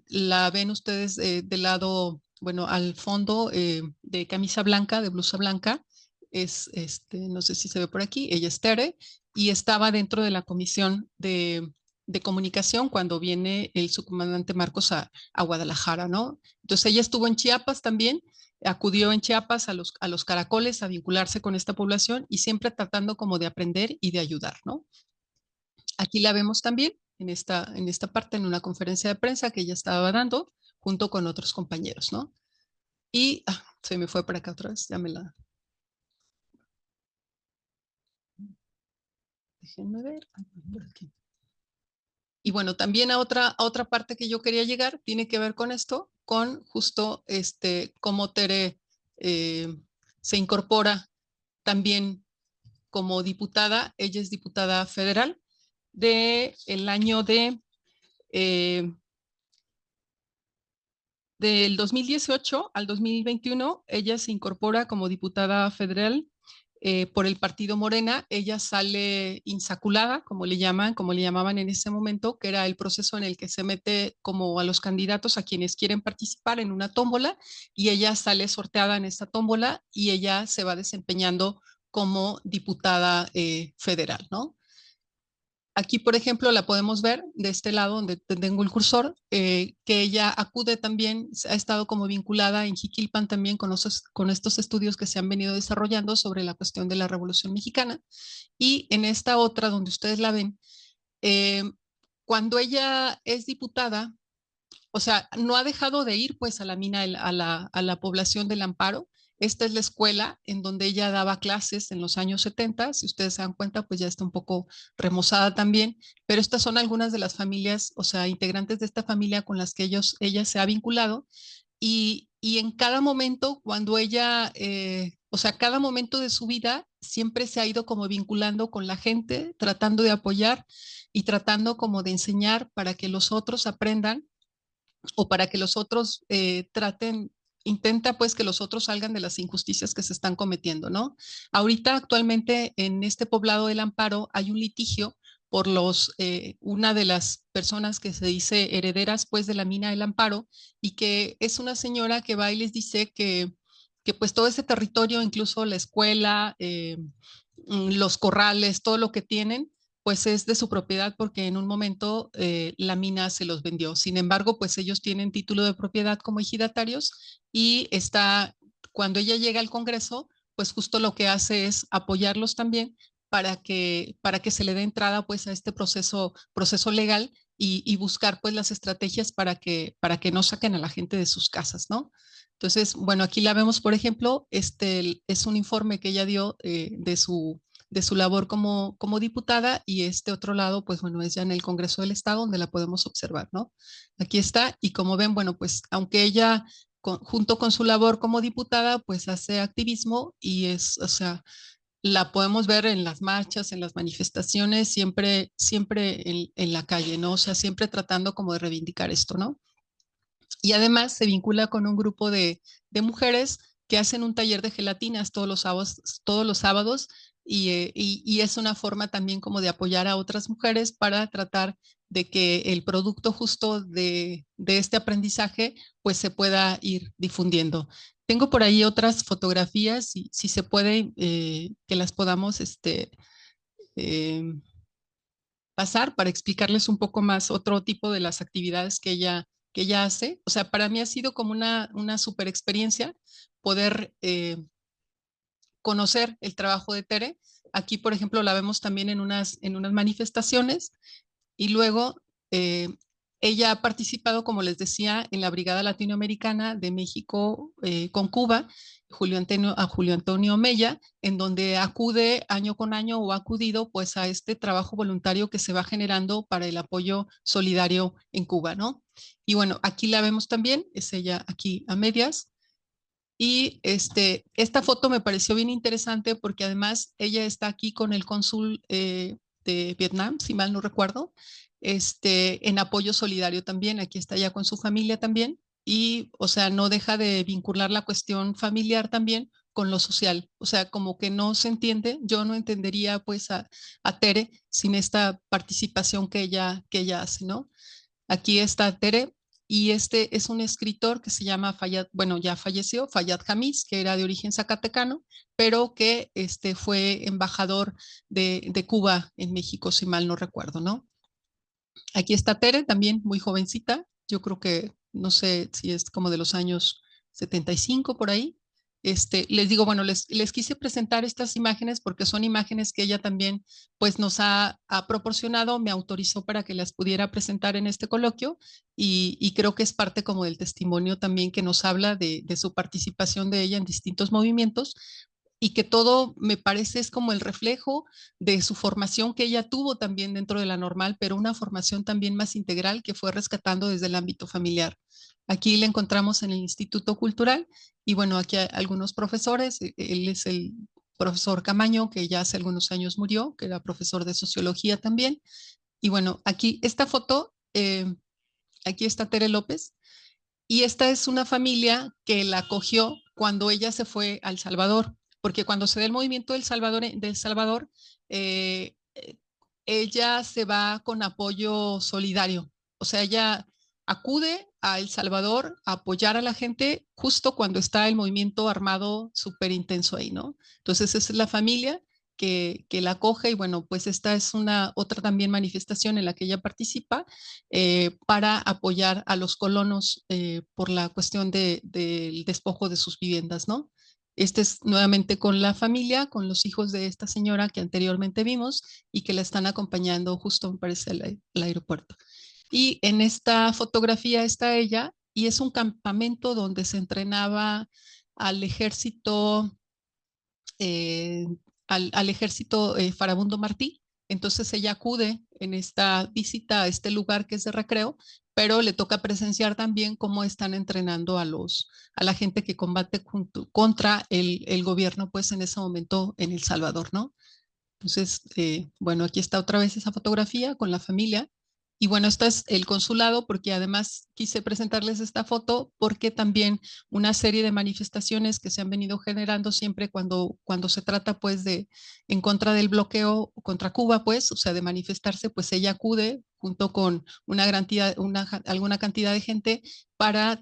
S3: la ven ustedes del lado, bueno, al fondo de camisa blanca, de blusa blanca, es, no sé si se ve por aquí, ella es Tere, y estaba dentro de la comisión de comunicación cuando viene el subcomandante Marcos a Guadalajara, ¿no? Entonces ella estuvo en Chiapas también, acudió en Chiapas a los caracoles a vincularse con esta población y siempre tratando como de aprender y de ayudar, ¿no? Aquí la vemos también en esta parte, en una conferencia de prensa que ella estaba dando junto con otros compañeros, ¿no? Y se me fue para acá otra vez, ya me la... Déjenme ver. Por aquí. Y bueno, también a otra parte que yo quería llegar tiene que ver con esto, con justo cómo Tere se incorpora también como diputada. Ella es diputada federal del año eh, del 2018 al 2021. Ella se incorpora como diputada federal por el partido Morena. Ella sale insaculada, como le llaman, como le llamaban en ese momento, que era el proceso en el que se mete como a los candidatos, a quienes quieren participar en una tómbola, y ella sale sorteada en esta tómbola y ella se va desempeñando como diputada federal, ¿no? Aquí, por ejemplo, la podemos ver de este lado donde tengo el cursor, que ella acude también, ha estado como vinculada en Jiquilpan también con estos estudios que se han venido desarrollando sobre la cuestión de la Revolución Mexicana. Y en esta otra, donde ustedes la ven, eh, cuando ella es diputada, o sea, no ha dejado de ir pues a la mina, a la población del Amparo. Esta es la escuela en donde ella daba clases en los años 70. Si ustedes se dan cuenta, pues ya está un poco remozada también, pero estas son algunas de las familias, o sea, integrantes de esta familia con las que ella se ha vinculado y en cada momento, cuando ella, o sea, cada momento de su vida, siempre se ha ido como vinculando con la gente, tratando de apoyar y tratando como de enseñar para que los otros aprendan o para que los otros intenta pues que los otros salgan de las injusticias que se están cometiendo, ¿no? Ahorita actualmente en este poblado del Amparo hay un litigio por una de las personas que se dice herederas pues de la mina del Amparo y que es una señora que va y les dice que pues todo ese territorio, incluso la escuela, los corrales, todo lo que tienen, pues es de su propiedad porque en un momento la mina se los vendió. Sin embargo, pues ellos tienen título de propiedad como ejidatarios y cuando ella llega al Congreso, pues justo lo que hace es apoyarlos también para que se le dé entrada pues a este proceso legal y buscar pues las estrategias para que no saquen a la gente de sus casas, ¿no? Entonces, bueno, aquí la vemos, por ejemplo, este es un informe que ella dio de su labor como diputada, y este otro lado, pues bueno, es ya en el Congreso del Estado donde la podemos observar, ¿no? Aquí está, y como ven, bueno, pues aunque ella, junto con su labor como diputada, pues hace activismo y es, o sea, la podemos ver en las marchas, en las manifestaciones, siempre en la calle, ¿no? O sea, siempre tratando como de reivindicar esto, ¿no? Y además se vincula con un grupo de mujeres que hacen un taller de gelatinas todos los sábados y es una forma también como de apoyar a otras mujeres para tratar de que el producto justo de este aprendizaje pues se pueda ir difundiendo. Tengo por ahí otras fotografías, si se puede, que las podamos eh, pasar para explicarles un poco más otro tipo de las actividades que ella hace. O sea, para mí ha sido como una super experiencia poder conocer el trabajo de Tere. Aquí, por ejemplo, la vemos también en unas manifestaciones y luego ella ha participado, como les decía, en la Brigada Latinoamericana de México con Cuba, Julio Antonio Mella, en donde acude año con año o ha acudido pues a este trabajo voluntario que se va generando para el apoyo solidario en Cuba, ¿no? Y bueno, aquí la vemos también, es ella aquí a medias. Y esta foto me pareció bien interesante porque además ella está aquí con el cónsul de Vietnam, si mal no recuerdo, en apoyo solidario también. Aquí está ella con su familia también. Y, o sea, no deja de vincular la cuestión familiar también con lo social. O sea, como que no se entiende, yo no entendería pues a Tere sin esta participación que ella hace, ¿no? Aquí está Tere, y este es un escritor que se llama Fayad, bueno, ya falleció, Fayad Hamis, que era de origen zacatecano, pero que fue embajador de Cuba en México, si mal no recuerdo, ¿no? Aquí está Tere, también muy jovencita, yo creo que no sé si es como de los años 75 por ahí. Les digo, bueno, les quise presentar estas imágenes porque son imágenes que ella también pues nos ha proporcionado, me autorizó para que las pudiera presentar en este coloquio y creo que es parte como del testimonio también que nos habla de su participación de ella en distintos movimientos y que todo me parece es como el reflejo de su formación que ella tuvo también dentro de la normal, pero una formación también más integral que fue rescatando desde el ámbito familiar. Aquí la encontramos en el Instituto Cultural y bueno, aquí hay algunos profesores, él es el profesor Camaño, que ya hace algunos años murió, que era profesor de sociología también. Y bueno, aquí esta foto, aquí está Tere López, y esta es una familia que la acogió cuando ella se fue a El Salvador, porque cuando se da el movimiento del Salvador, eh, ella se va con apoyo solidario. O sea, ella acude a El Salvador a apoyar a la gente justo cuando está el movimiento armado súper intenso ahí, ¿no? Entonces, esa es la familia que la acoge y bueno, pues esta es una otra también manifestación en la que ella participa para apoyar a los colonos por la cuestión del despojo de sus viviendas, ¿no? Este es nuevamente con la familia, con los hijos de esta señora que anteriormente vimos y que la están acompañando justo, me parece, al aeropuerto. Y en esta fotografía está ella y es un campamento donde se entrenaba al ejército eh, al ejército Farabundo Martí. Entonces ella acude en esta visita a este lugar que es de recreo, pero le toca presenciar también cómo están entrenando a la gente que combate contra el gobierno, pues en ese momento en El Salvador, ¿no? Entonces, bueno, aquí está otra vez esa fotografía con la familia. Y bueno, este es el consulado, porque además quise presentarles esta foto porque también una serie de manifestaciones que se han venido generando siempre cuando se trata pues de en contra del bloqueo contra Cuba, pues, o sea, de manifestarse, pues ella acude junto con alguna cantidad de gente para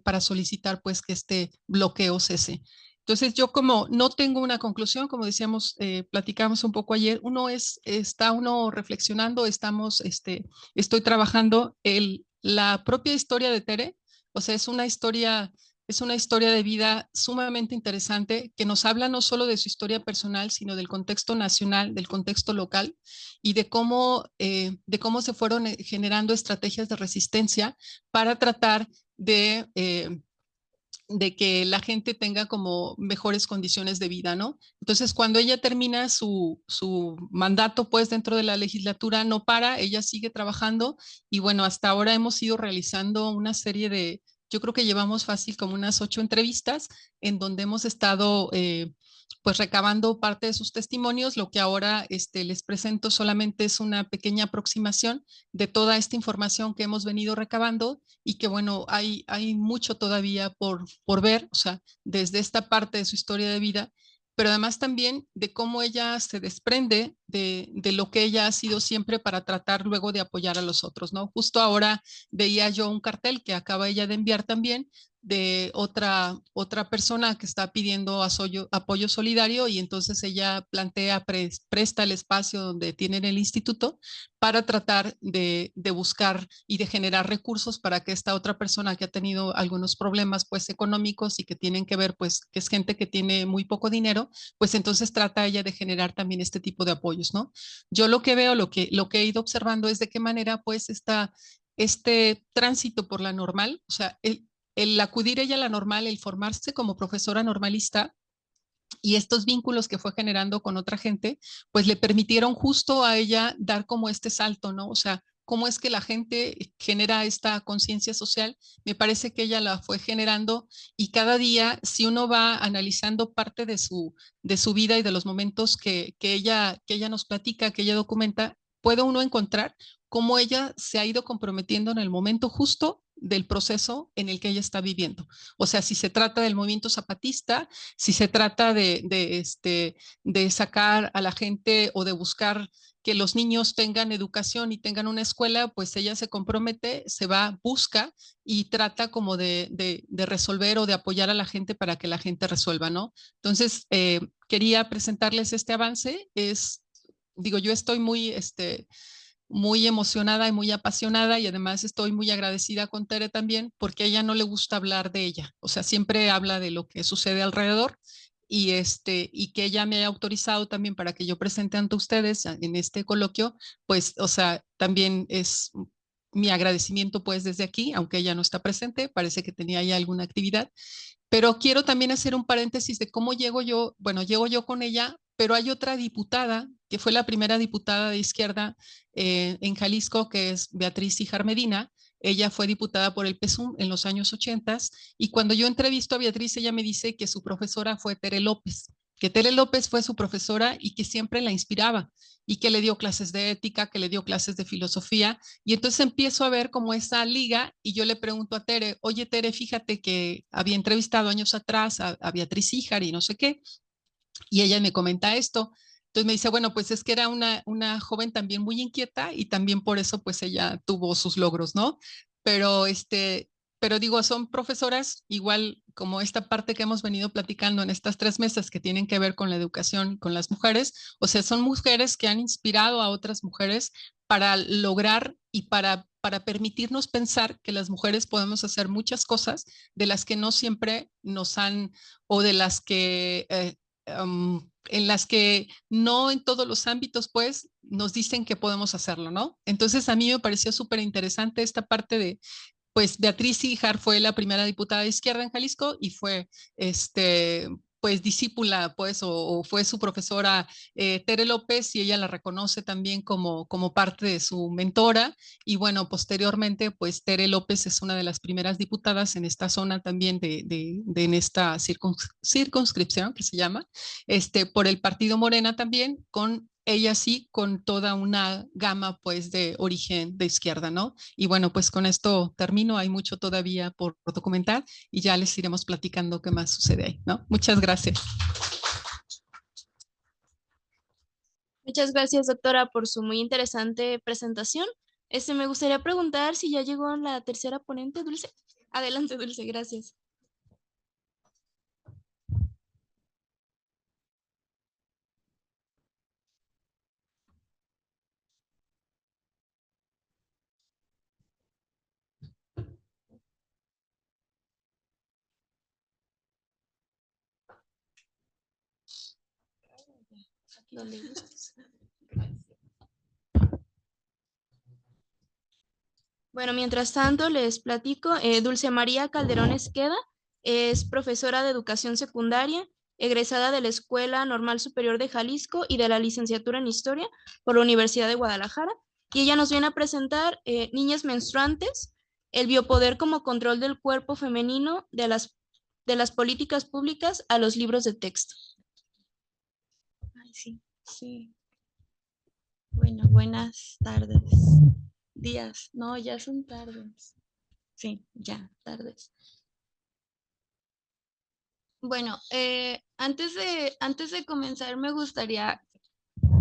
S3: para solicitar pues que este bloqueo cese. Entonces, yo como no tengo una conclusión, como decíamos, platicamos un poco ayer, está uno reflexionando, estoy trabajando la propia historia de Tere, o sea, es una historia de vida sumamente interesante que nos habla no solo de su historia personal, sino del contexto nacional, del contexto local y de cómo se fueron generando estrategias de resistencia para tratar de de que la gente tenga como mejores condiciones de vida, ¿no? Entonces, cuando ella termina su mandato, pues dentro de la legislatura, no para, ella sigue trabajando y bueno, hasta ahora hemos ido realizando una serie de, yo creo que llevamos fácil como unas 8 entrevistas en donde hemos estado pues recabando parte de sus testimonios. Lo que ahora les presento solamente es una pequeña aproximación de toda esta información que hemos venido recabando y que bueno, hay mucho todavía por ver, o sea, desde esta parte de su historia de vida, pero además también de cómo ella se desprende de lo que ella ha sido siempre para tratar luego de apoyar a los otros, ¿no? Justo ahora veía yo un cartel que acaba ella de enviar también de otra persona que está pidiendo apoyo solidario y entonces ella plantea, presta el espacio donde tienen el instituto para tratar de buscar y de generar recursos para que esta otra persona que ha tenido algunos problemas pues económicos y que tienen que ver pues que es gente que tiene muy poco dinero, pues entonces trata ella de generar también este tipo de apoyos, ¿no? Yo lo que veo, lo que he ido observando es de qué manera pues este tránsito por la normal, o sea, el acudir ella a la normal, el formarse como profesora normalista y estos vínculos que fue generando con otra gente, pues le permitieron justo a ella dar como este salto, ¿no? O sea, cómo es que la gente genera esta conciencia social, me parece que ella la fue generando y cada día, si uno va analizando parte de su vida y de los momentos que ella nos platica, que ella documenta, puede uno encontrar cómo ella se ha ido comprometiendo en el momento justo del proceso en el que ella está viviendo. O sea, si se trata del movimiento zapatista, si se trata de sacar a la gente o de buscar que los niños tengan educación y tengan una escuela, pues ella se compromete, se va, busca y trata como de resolver o de apoyar a la gente para que la gente resuelva, ¿no? Entonces, quería presentarles este avance. Digo, yo estoy muy emocionada y muy apasionada y además estoy muy agradecida con Tere también porque a ella no le gusta hablar de ella, o sea, siempre habla de lo que sucede alrededor y que ella me haya autorizado también para que yo presente ante ustedes en este coloquio, pues, o sea, también es mi agradecimiento pues desde aquí, aunque ella no está presente, parece que tenía ya alguna actividad, pero quiero también hacer un paréntesis de cómo llego yo, bueno, llego yo con ella, pero hay otra diputada, que fue la primera diputada de izquierda en Jalisco, que es Beatriz Híjar Medina. Ella fue diputada por el PSUM en los años 80 y cuando yo entrevisto a Beatriz, ella me dice que su profesora fue Tere López, que Tere López fue su profesora y que siempre la inspiraba y que le dio clases de ética, que le dio clases de filosofía y entonces empiezo a ver como esa liga y yo le pregunto a Tere, oye Tere, fíjate que había entrevistado años atrás a Beatriz Híjar y no sé qué, y ella me comenta esto. Entonces me dice, bueno, pues es que era una joven también muy inquieta y también por eso pues ella tuvo sus logros, ¿no? Pero pero digo, son profesoras igual como esta parte que hemos venido platicando en estas 3 mesas que tienen que ver con la educación con las mujeres, o sea, son mujeres que han inspirado a otras mujeres para lograr y para permitirnos pensar que las mujeres podemos hacer muchas cosas de las que no siempre nos han o de las que en las que no en todos los ámbitos, pues, nos dicen que podemos hacerlo, ¿no? Entonces, a mí me pareció súper interesante esta parte de, pues, Beatriz Híjar fue la primera diputada de izquierda en Jalisco y fue, pues, discípula, pues, o fue su profesora Tere López y ella la reconoce también como parte de su mentora. Y bueno, posteriormente, pues, Tere López es una de las primeras diputadas en esta zona también en esta circunscripción que se llama, por el partido Morena también, con ella sí, con toda una gama pues de origen de izquierda, ¿no? Y bueno, pues con esto termino, hay mucho todavía por documentar y ya les iremos platicando qué más sucede ahí, ¿no? Muchas gracias.
S1: Muchas gracias, doctora, por su muy interesante presentación. Me gustaría preguntar si ya llegó la tercera ponente, Dulce. Adelante, Dulce, gracias. Donde gustes. Bueno, mientras tanto les platico, Dulce María Calderón Esqueda Es profesora de educación secundaria, egresada de la Escuela Normal Superior de Jalisco y de la licenciatura en Historia por la Universidad de Guadalajara. Y ella nos viene a presentar Niñas Menstruantes, el biopoder como control del cuerpo femenino de las políticas públicas a los libros de texto.
S4: Ay, sí, sí. Bueno, buenas tardes. Días. No, ya son tardes. Sí, ya, tardes. Bueno, antes de comenzar me gustaría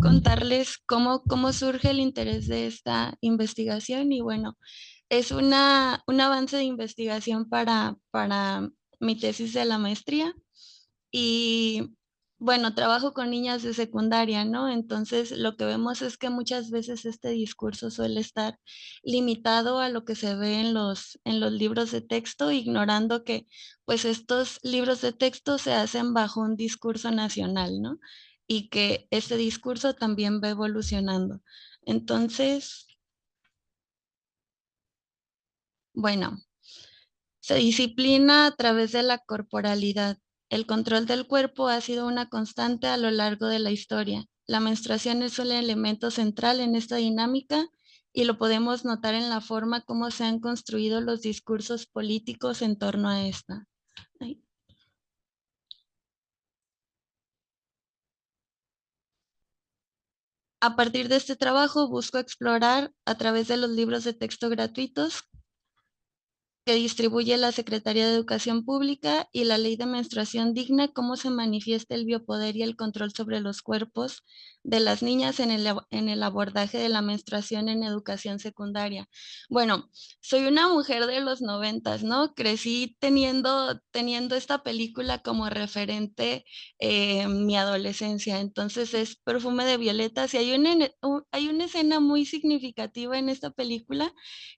S4: contarles cómo surge el interés de esta investigación y bueno, es un avance de investigación para mi tesis de la maestría y bueno, trabajo con niñas de secundaria, ¿no? Entonces lo que vemos es que muchas veces este discurso suele estar limitado a lo que se ve en los libros de texto, ignorando que pues estos libros de texto se hacen bajo un discurso nacional, ¿no? Y que ese discurso también va evolucionando. Entonces, bueno, se disciplina a través de la corporalidad. El control del cuerpo ha sido una constante a lo largo de la historia. La menstruación es un elemento central en esta dinámica y lo podemos notar en la forma como se han construido los discursos políticos en torno a esta. Ay. A partir de este trabajo busco explorar a través de los libros de texto gratuitos que distribuye la Secretaría de Educación Pública y la Ley de Menstruación Digna, cómo se manifiesta el biopoder y el control sobre los cuerpos de las niñas en el abordaje de la menstruación en educación secundaria. Bueno, soy una mujer de los 90, ¿no? Crecí teniendo esta película como referente en mi adolescencia, entonces es Perfume de Violetas y hay una escena muy significativa en esta película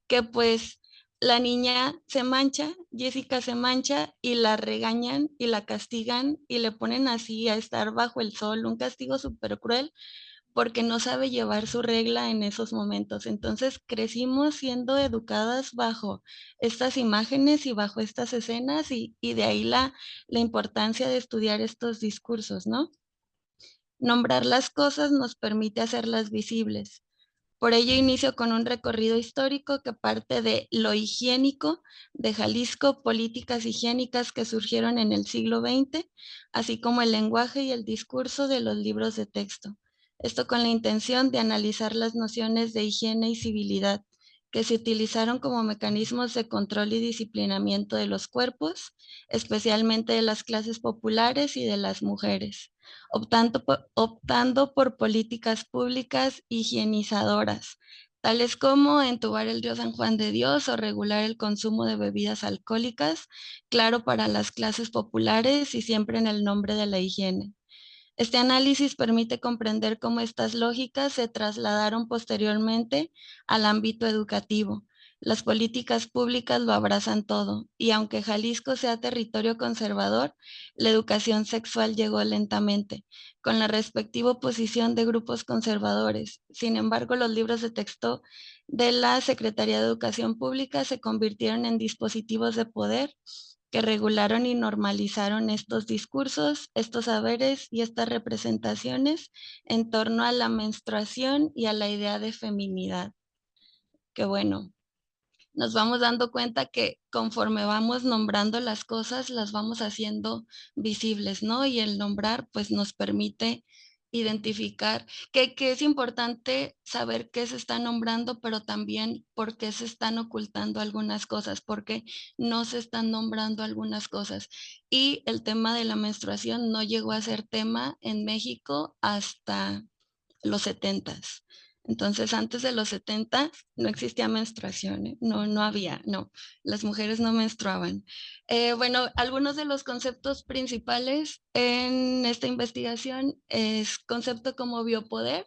S4: que pues la niña se mancha, Jessica se mancha y la regañan y la castigan y le ponen así a estar bajo el sol, un castigo súper cruel porque no sabe llevar su regla en esos momentos. Entonces crecimos siendo educadas bajo estas imágenes y bajo estas escenas y de ahí la importancia de estudiar estos discursos, ¿no? Nombrar las cosas nos permite hacerlas visibles. Por ello inicio con un recorrido histórico que parte de lo higiénico de Jalisco, políticas higiénicas que surgieron en el siglo XX, así como el lenguaje y el discurso de los libros de texto. Esto con la intención de analizar las nociones de higiene y civilidad que se utilizaron como mecanismos de control y disciplinamiento de los cuerpos, especialmente de las clases populares y de las mujeres optando por políticas públicas higienizadoras, tales como entubar el río San Juan de Dios o regular el consumo de bebidas alcohólicas, claro, para las clases populares y siempre en el nombre de la higiene. Este análisis permite comprender cómo estas lógicas se trasladaron posteriormente al ámbito educativo. Las políticas públicas lo abrazan todo y aunque Jalisco sea territorio conservador, la educación sexual llegó lentamente, con la respectiva oposición de grupos conservadores. Sin embargo, los libros de texto de la Secretaría de Educación Pública se convirtieron en dispositivos de poder que regularon y normalizaron estos discursos, estos saberes y estas representaciones en torno a la menstruación y a la idea de feminidad. Que bueno, nos vamos dando cuenta que conforme vamos nombrando las cosas, las vamos haciendo visibles, ¿no? Y el nombrar pues nos permite identificar que es importante saber qué se está nombrando, pero también por qué se están ocultando algunas cosas, porque no se están nombrando algunas cosas. Y el tema de la menstruación no llegó a ser tema en México hasta los 70s. Entonces, antes de los 70 no existía menstruación, ¿eh? No, no había, no, las mujeres no menstruaban. Bueno, algunos de los conceptos principales en esta investigación es concepto como biopoder,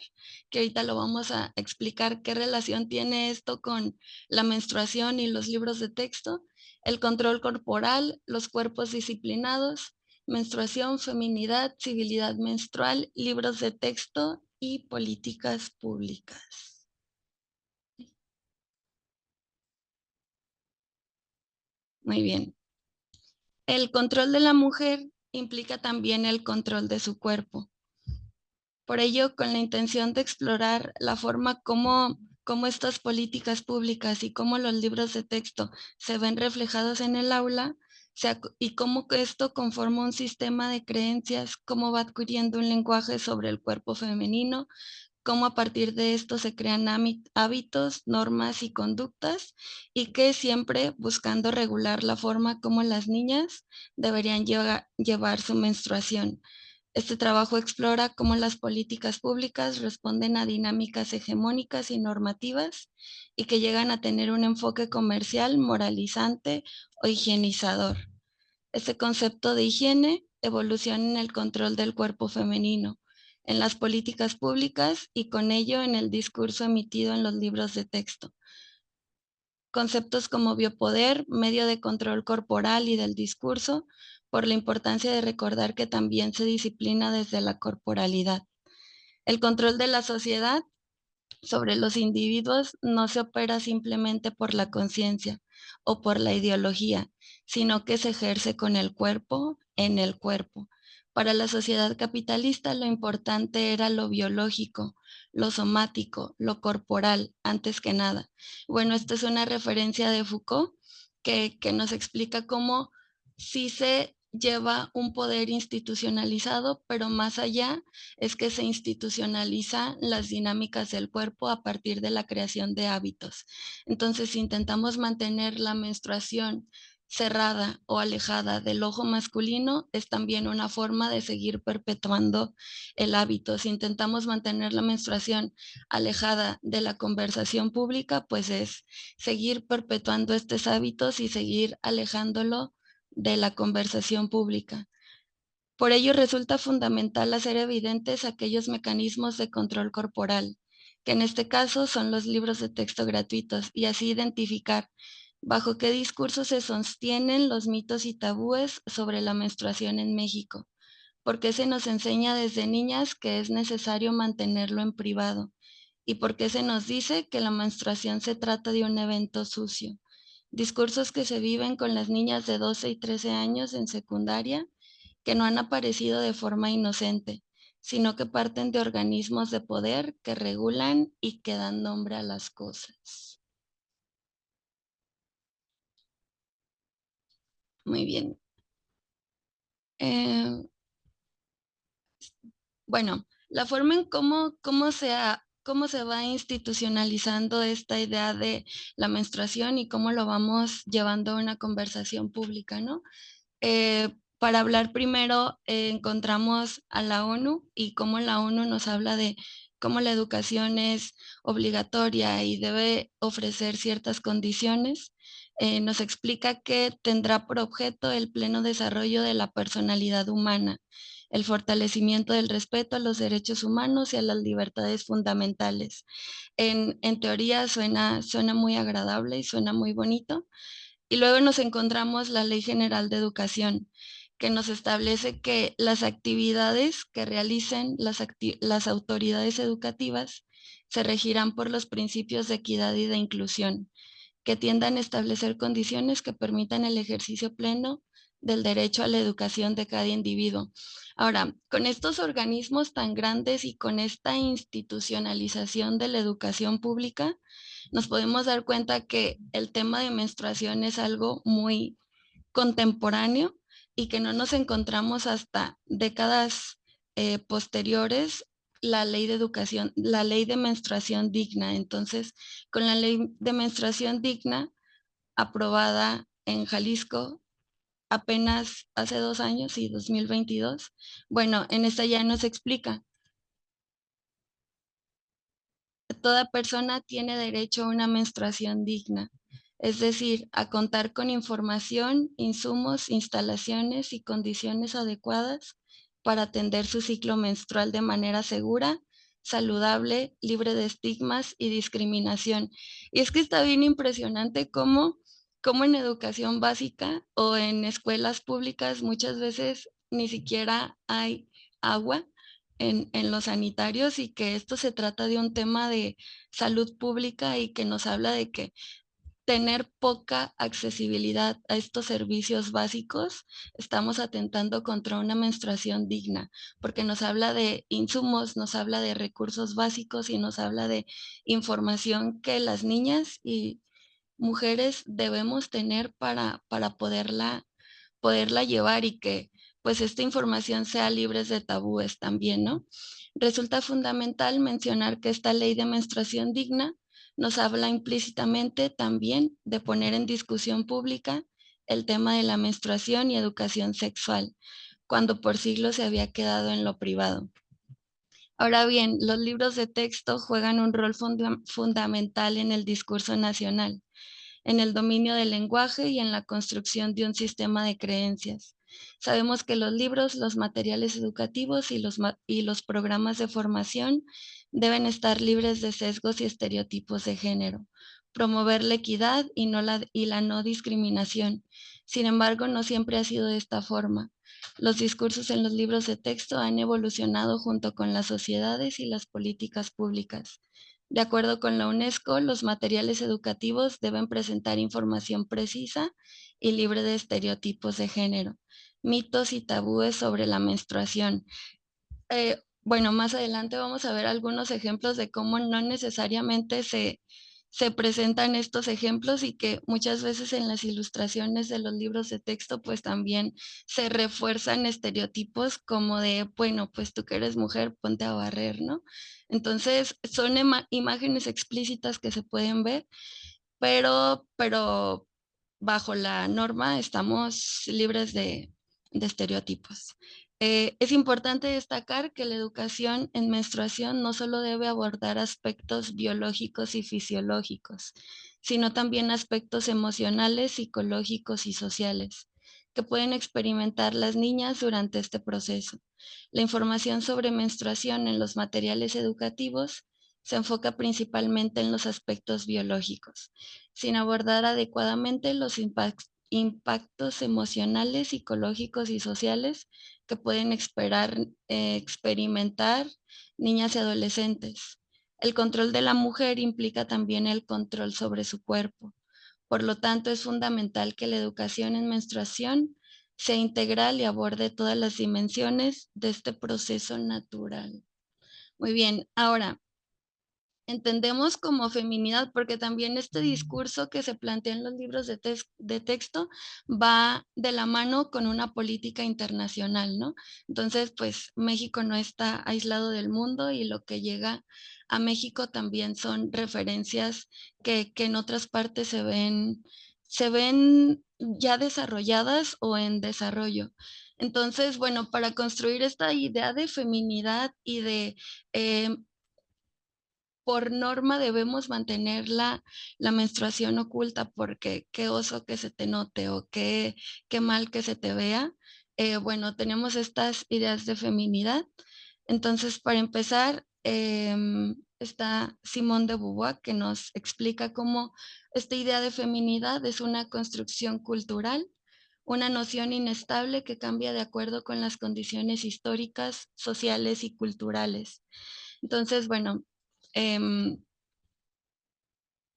S4: que ahorita lo vamos a explicar qué relación tiene esto con la menstruación y los libros de texto, el control corporal, los cuerpos disciplinados, menstruación, feminidad, civilidad menstrual, libros de texto y políticas públicas. Muy bien. El control de la mujer implica también el control de su cuerpo. Por ello, con la intención de explorar la forma como estas políticas públicas y cómo los libros de texto se ven reflejados en el aula, y cómo esto conforma un sistema de creencias, cómo va adquiriendo un lenguaje sobre el cuerpo femenino, cómo a partir de esto se crean hábitos, normas y conductas, y que siempre buscando regular la forma como las niñas deberían llevar su menstruación. Este trabajo explora cómo las políticas públicas responden a dinámicas hegemónicas y normativas y que llegan a tener un enfoque comercial, moralizante o higienizador. Este concepto de higiene evoluciona en el control del cuerpo femenino, en las políticas públicas y con ello en el discurso emitido en los libros de texto. Conceptos como biopoder, medio de control corporal y del discurso, por la importancia de recordar que también se disciplina desde la corporalidad. El control de la sociedad sobre los individuos no se opera simplemente por la conciencia o por la ideología, sino que se ejerce con el cuerpo, en el cuerpo. Para la sociedad capitalista lo importante era lo biológico, lo somático, lo corporal, antes que nada. Bueno, esta es una referencia de Foucault que nos explica cómo sí se lleva un poder institucionalizado, pero más allá es que se institucionalizan las dinámicas del cuerpo a partir de la creación de hábitos. Entonces, si intentamos mantener la menstruación cerrada o alejada del ojo masculino, es también una forma de seguir perpetuando el hábito. Si intentamos mantener la menstruación alejada de la conversación pública, pues es seguir perpetuando estos hábitos y seguir alejándolo de la conversación pública. Por ello resulta fundamental hacer evidentes aquellos mecanismos de control corporal, que en este caso son los libros de texto gratuitos, y así identificar bajo qué discursos se sostienen los mitos y tabúes sobre la menstruación en México, por qué se nos enseña desde niñas que es necesario mantenerlo en privado, y por qué se nos dice que la menstruación se trata de un evento sucio. Discursos que se viven con las niñas de 12 y 13 años en secundaria, que no han aparecido de forma inocente, sino que parten de organismos de poder que regulan y que dan nombre a las cosas. Muy bien. Bueno, la forma en cómo se va institucionalizando esta idea de la menstruación y cómo lo vamos llevando a una conversación pública, ¿no? Para hablar primero, encontramos a la ONU y cómo la ONU nos habla de cómo la educación es obligatoria y debe ofrecer ciertas condiciones. Nos explica que tendrá por objeto el pleno desarrollo de la personalidad humana, el fortalecimiento del respeto a los derechos humanos y a las libertades fundamentales. En teoría suena muy agradable y suena muy bonito. Y luego nos encontramos la Ley General de Educación, que nos establece que las actividades que realicen las autoridades educativas se regirán por los principios de equidad y de inclusión, que tiendan a establecer condiciones que permitan el ejercicio pleno del derecho a la educación de cada individuo. Ahora, con estos organismos tan grandes y con esta institucionalización de la educación pública, nos podemos dar cuenta que el tema de menstruación es algo muy contemporáneo y que no nos encontramos hasta décadas posteriores la ley de educación, la ley de menstruación digna. Entonces, con la ley de menstruación digna aprobada en Jalisco apenas hace 2 años, y 2022, bueno, en esta ya nos explica: toda persona tiene derecho a una menstruación digna, es decir, a contar con información, insumos, instalaciones y condiciones adecuadas para atender su ciclo menstrual de manera segura, saludable, libre de estigmas y discriminación. Y es que está bien impresionante cómo en educación básica o en escuelas públicas muchas veces ni siquiera hay agua en los sanitarios, y que esto se trata de un tema de salud pública y que nos habla de que tener poca accesibilidad a estos servicios básicos, estamos atentando contra una menstruación digna, porque nos habla de insumos, nos habla de recursos básicos y nos habla de información que las niñas y mujeres debemos tener para poderla llevar y que pues esta información sea libre de tabúes también, ¿no? Resulta fundamental mencionar que esta ley de menstruación digna nos habla implícitamente también de poner en discusión pública el tema de la menstruación y educación sexual, cuando por siglos se había quedado en lo privado. Ahora bien, los libros de texto juegan un rol fundamental en el discurso nacional, en el dominio del lenguaje y en la construcción de un sistema de creencias. Sabemos que los libros, los materiales educativos y los programas de formación deben estar libres de sesgos y estereotipos de género, promover la equidad y la no discriminación. Sin embargo, no siempre ha sido de esta forma. Los discursos en los libros de texto han evolucionado junto con las sociedades y las políticas públicas. De acuerdo con la UNESCO, los materiales educativos deben presentar información precisa y libre de estereotipos de género, mitos y tabúes sobre la menstruación. Bueno, más adelante vamos a ver algunos ejemplos de cómo no necesariamente se presentan estos ejemplos y que muchas veces en las ilustraciones de los libros de texto pues también se refuerzan estereotipos como de, bueno, pues tú que eres mujer, ponte a barrer, ¿no? Entonces son imágenes explícitas que se pueden ver, pero bajo la norma estamos libres de estereotipos. Es importante destacar que la educación en menstruación no solo debe abordar aspectos biológicos y fisiológicos, sino también aspectos emocionales, psicológicos y sociales que pueden experimentar las niñas durante este proceso. La información sobre menstruación en los materiales educativos se enfoca principalmente en los aspectos biológicos, sin abordar adecuadamente los impactos emocionales, psicológicos y sociales que pueden experimentar niñas y adolescentes. El control de la mujer implica también el control sobre su cuerpo. Por lo tanto, es fundamental que la educación en menstruación sea integral y aborde todas las dimensiones de este proceso natural. Muy bien, ahora, entendemos como feminidad, porque también este discurso que se plantea en los libros de texto va de la mano con una política internacional, ¿no? Entonces, pues México no está aislado del mundo y lo que llega a México también son referencias que en otras partes se ven ya desarrolladas o en desarrollo. Entonces, bueno, para construir esta idea de feminidad y de por norma debemos mantener la menstruación oculta porque qué oso que se te note o qué mal que se te vea. Bueno, tenemos estas ideas de feminidad. Entonces, para empezar, está Simone de Beauvoir que nos explica cómo esta idea de feminidad es una construcción cultural, una noción inestable que cambia de acuerdo con las condiciones históricas, sociales y culturales. Entonces, bueno,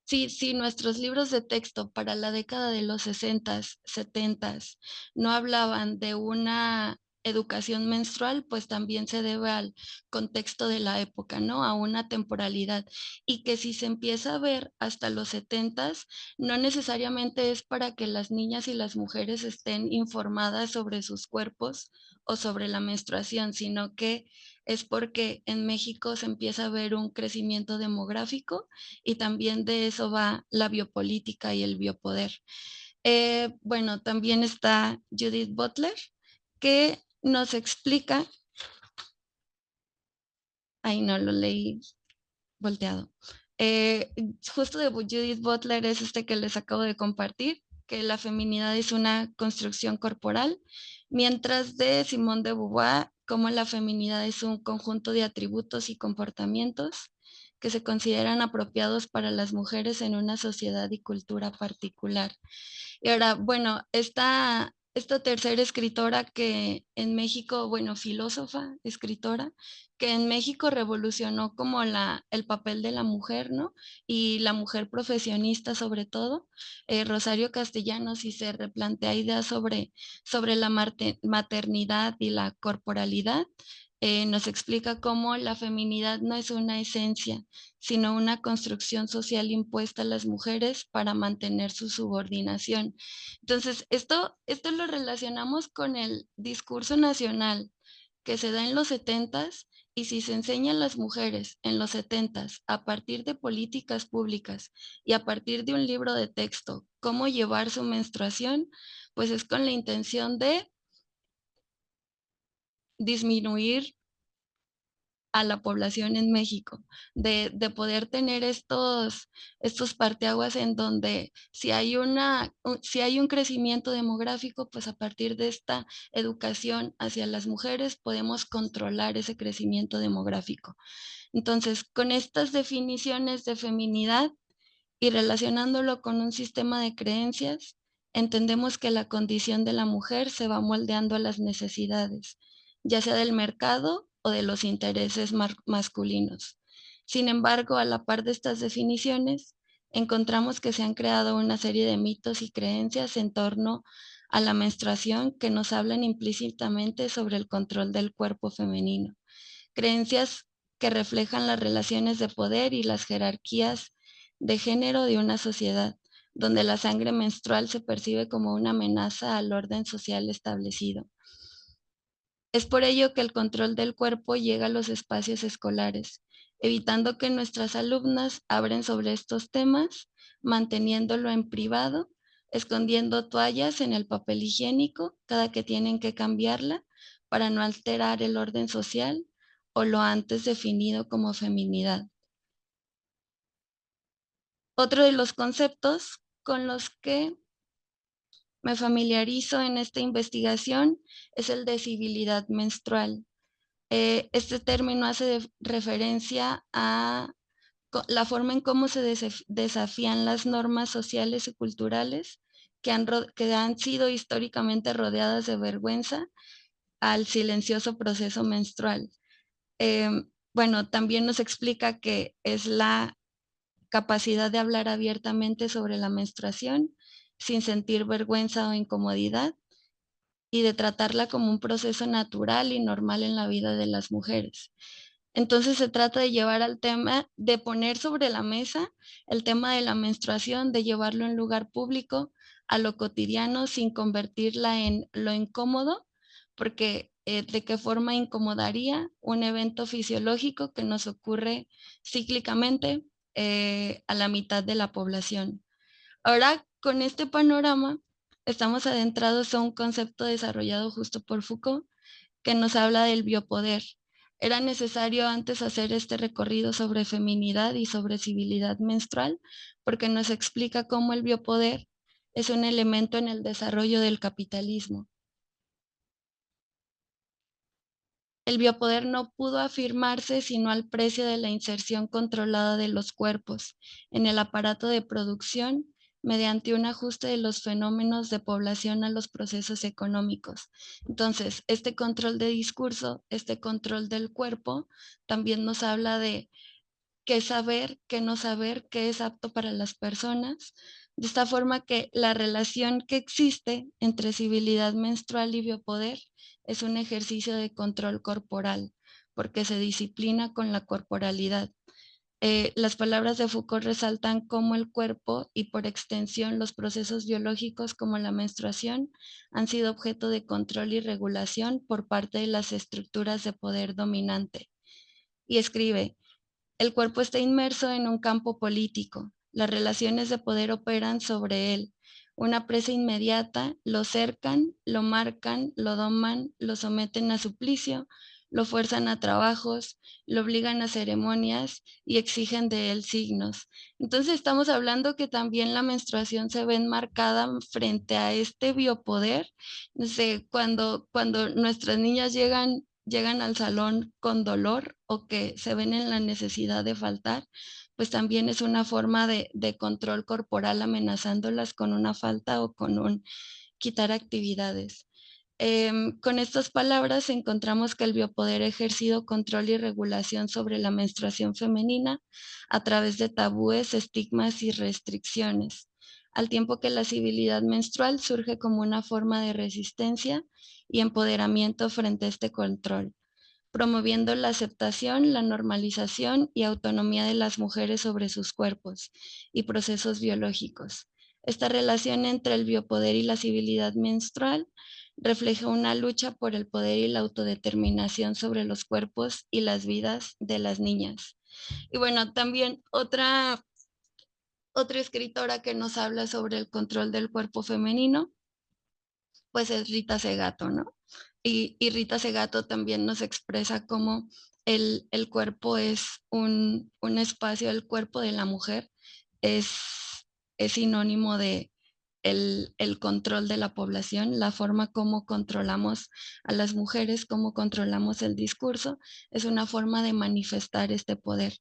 S4: si nuestros libros de texto para la década de los 60s, 70s no hablaban de una educación menstrual, pues también se debe al contexto de la época, ¿no? A una temporalidad. Y que si se empieza a ver hasta los 70s, no necesariamente es para que las niñas y las mujeres estén informadas sobre sus cuerpos o sobre la menstruación, sino que es porque en México se empieza a ver un crecimiento demográfico y también de eso va la biopolítica y el biopoder. Bueno, también está Judith Butler, que nos explica, ay no, lo leí volteado. Justo de Judith Butler es este que les acabo de compartir, que la feminidad es una construcción corporal, mientras de Simone de Beauvoir, como la feminidad es un conjunto de atributos y comportamientos que se consideran apropiados para las mujeres en una sociedad y cultura particular. Y ahora, bueno, esta esta tercera escritora que en México, bueno, filósofa, escritora, que en México revolucionó como el papel de la mujer, ¿no? Y la mujer profesionista sobre todo, Rosario Castellanos, y se replantea ideas sobre la maternidad y la corporalidad. Nos explica cómo la feminidad no es una esencia, sino una construcción social impuesta a las mujeres para mantener su subordinación. Entonces, esto lo relacionamos con el discurso nacional que se da en los 70s, y si se enseña a las mujeres en los 70s a partir de políticas públicas y a partir de un libro de texto cómo llevar su menstruación, pues es con la intención de disminuir a la población en México, de poder tener estos parteaguas en donde si hay un crecimiento demográfico, pues a partir de esta educación hacia las mujeres podemos controlar ese crecimiento demográfico. Entonces, con estas definiciones de feminidad y relacionándolo con un sistema de creencias, entendemos que la condición de la mujer se va moldeando a las necesidades, ya sea del mercado o de los intereses masculinos. Sin embargo, a la par de estas definiciones, encontramos que se han creado una serie de mitos y creencias en torno a la menstruación que nos hablan implícitamente sobre el control del cuerpo femenino. Creencias que reflejan las relaciones de poder y las jerarquías de género de una sociedad, donde la sangre menstrual se percibe como una amenaza al orden social establecido. Es por ello que el control del cuerpo llega a los espacios escolares, evitando que nuestras alumnas hablen sobre estos temas, manteniéndolo en privado, escondiendo toallas en el papel higiénico cada que tienen que cambiarla para no alterar el orden social o lo antes definido como feminidad. Otro de los conceptos con los que me familiarizo en esta investigación es el de civilidad menstrual. Este término hace referencia a la forma en cómo se desafían las normas sociales y culturales que han sido históricamente rodeadas de vergüenza al silencioso proceso menstrual. Bueno, también nos explica que es la capacidad de hablar abiertamente sobre la menstruación sin sentir vergüenza o incomodidad, y de tratarla como un proceso natural y normal en la vida de las mujeres. Entonces se trata de llevar al tema, de poner sobre la mesa el tema de la menstruación, de llevarlo en lugar público, a lo cotidiano, sin convertirla en lo incómodo, porque de qué forma incomodaría un evento fisiológico que nos ocurre cíclicamente a la mitad de la población. Ahora, con este panorama, estamos adentrados a un concepto desarrollado justo por Foucault que nos habla del biopoder. Era necesario antes hacer este recorrido sobre feminidad y sobre civilidad menstrual, porque nos explica cómo el biopoder es un elemento en el desarrollo del capitalismo. El biopoder no pudo afirmarse sino al precio de la inserción controlada de los cuerpos en el aparato de producción mediante un ajuste de los fenómenos de población a los procesos económicos. Entonces, este control de discurso, este control del cuerpo, también nos habla de qué saber, qué no saber, qué es apto para las personas, de esta forma que la relación que existe entre civilidad menstrual y biopoder es un ejercicio de control corporal, porque se disciplina con la corporalidad. Las palabras de Foucault resaltan cómo el cuerpo y por extensión los procesos biológicos como la menstruación han sido objeto de control y regulación por parte de las estructuras de poder dominante. Y escribe: el cuerpo está inmerso en un campo político. Las relaciones de poder operan sobre él. Una presa inmediata, lo cercan, lo marcan, lo doman, lo someten a suplicio, lo fuerzan a trabajos, lo obligan a ceremonias y exigen de él signos. Entonces estamos hablando que también la menstruación se ve enmarcada frente a este biopoder. No sé, cuando nuestras niñas llegan al salón con dolor o que se ven en la necesidad de faltar, pues también es una forma de control corporal amenazándolas con una falta o con un quitar actividades. Con estas palabras encontramos que el biopoder ha ejercido control y regulación sobre la menstruación femenina a través de tabúes, estigmas y restricciones, al tiempo que la civilidad menstrual surge como una forma de resistencia y empoderamiento frente a este control, promoviendo la aceptación, la normalización y autonomía de las mujeres sobre sus cuerpos y procesos biológicos. Esta relación entre el biopoder y la civilidad menstrual refleja una lucha por el poder y la autodeterminación sobre los cuerpos y las vidas de las niñas. Y bueno, también otra escritora que nos habla sobre el control del cuerpo femenino, pues es Rita Segato, ¿no? Y Rita Segato también nos expresa cómo el cuerpo es un espacio, el cuerpo de la mujer es sinónimo de el control de la población, la forma como controlamos a las mujeres, cómo controlamos el discurso, es una forma de manifestar este poder.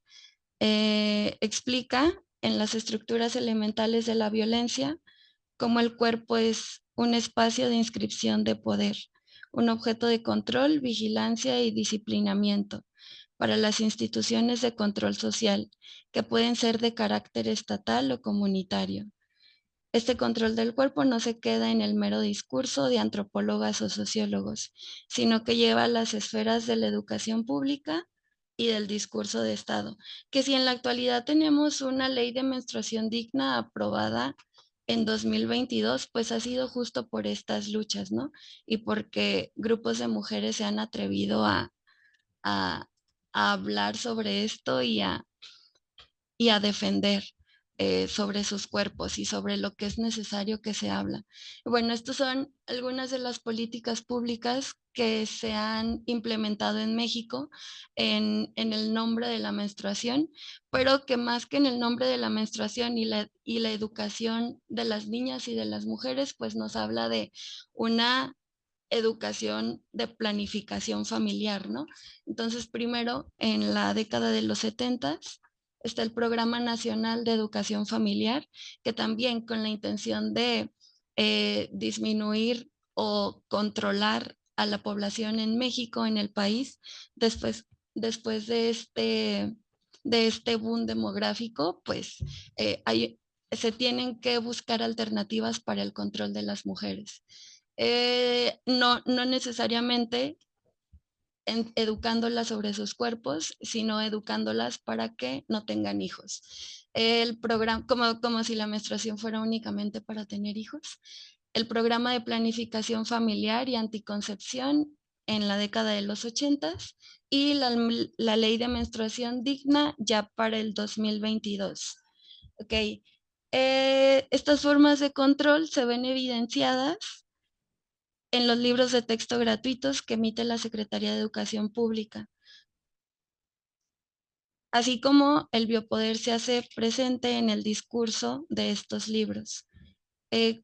S4: Explica en las estructuras elementales de la violencia cómo el cuerpo es un espacio de inscripción de poder, un objeto de control, vigilancia y disciplinamiento para las instituciones de control social, que pueden ser de carácter estatal o comunitario. Este control del cuerpo no se queda en el mero discurso de antropólogas o sociólogos, sino que lleva a las esferas de la educación pública y del discurso de Estado. Que si en la actualidad tenemos una ley de menstruación digna aprobada en 2022, pues ha sido justo por estas luchas, ¿no? Y porque grupos de mujeres se han atrevido a hablar sobre esto y a defender sobre sus cuerpos y sobre lo que es necesario que se habla. Bueno, estas son algunas de las políticas públicas que se han implementado en México en el nombre de la menstruación, pero que más que en el nombre de la menstruación y la educación de las niñas y de las mujeres, pues nos habla de una educación de planificación familiar, ¿no? Entonces, primero, en la década de los 70 está el Programa Nacional de Educación Familiar, que también con la intención de disminuir o controlar a la población en México, en el país, después de este boom demográfico, pues se tienen que buscar alternativas para el control de las mujeres. No necesariamente educándolas sobre sus cuerpos, sino educándolas para que no tengan hijos. El programa, como si la menstruación fuera únicamente para tener hijos. El programa de planificación familiar y anticoncepción en la década de los 80 y la ley de menstruación digna ya para el 2022. Ok. Estas formas de control se ven evidenciadas en los libros de texto gratuitos que emite la Secretaría de Educación Pública. Así como el biopoder se hace presente en el discurso de estos libros.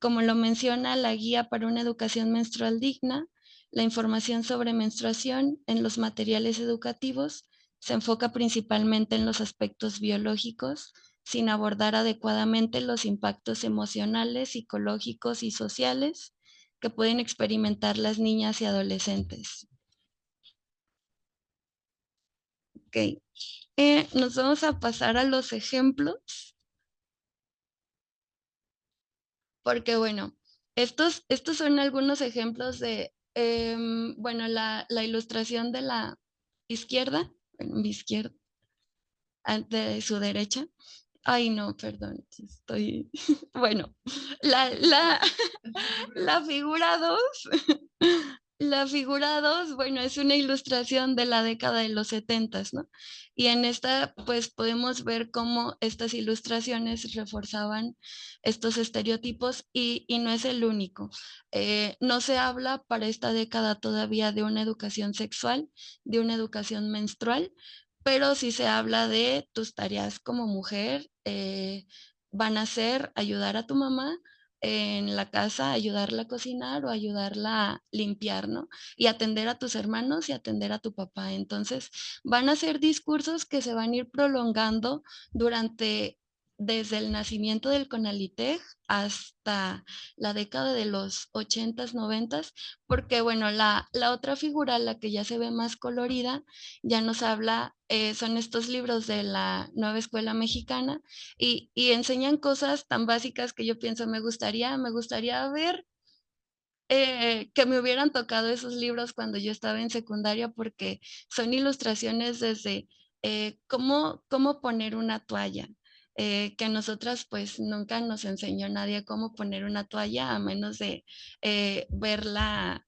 S4: Como lo menciona la Guía para una Educación Menstrual Digna, la información sobre menstruación en los materiales educativos se enfoca principalmente en los aspectos biológicos, sin abordar adecuadamente los impactos emocionales, psicológicos y sociales que pueden experimentar las niñas y adolescentes. Ok. Nos vamos a pasar a los ejemplos. Porque bueno, estos son algunos ejemplos de, bueno, la ilustración de la izquierda, bueno, mi izquierda, de su derecha. Ay, no, perdón, estoy, bueno, la figura 2 La figura 2, bueno, es una ilustración de la década de los 70, ¿no? Y en esta, pues podemos ver cómo estas ilustraciones reforzaban estos estereotipos y no es el único. No se habla para esta década todavía de una educación sexual, de una educación menstrual, pero sí se habla de tus tareas como mujer, van a ser ayudar a tu mamá en la casa, ayudarla a cocinar o ayudarla a limpiar, ¿no? Y atender a tus hermanos y atender a tu papá. Entonces, van a ser discursos que se van a ir prolongando durante desde el nacimiento del CONALITEG hasta la década de los 80s, 90s, porque bueno, la otra figura, la que ya se ve más colorida, ya nos habla, son estos libros de la nueva escuela mexicana y enseñan cosas tan básicas que yo pienso, me gustaría ver que me hubieran tocado esos libros cuando yo estaba en secundaria, porque son ilustraciones desde cómo poner una toalla, que a nosotras pues nunca nos enseñó nadie cómo poner una toalla a menos de ver la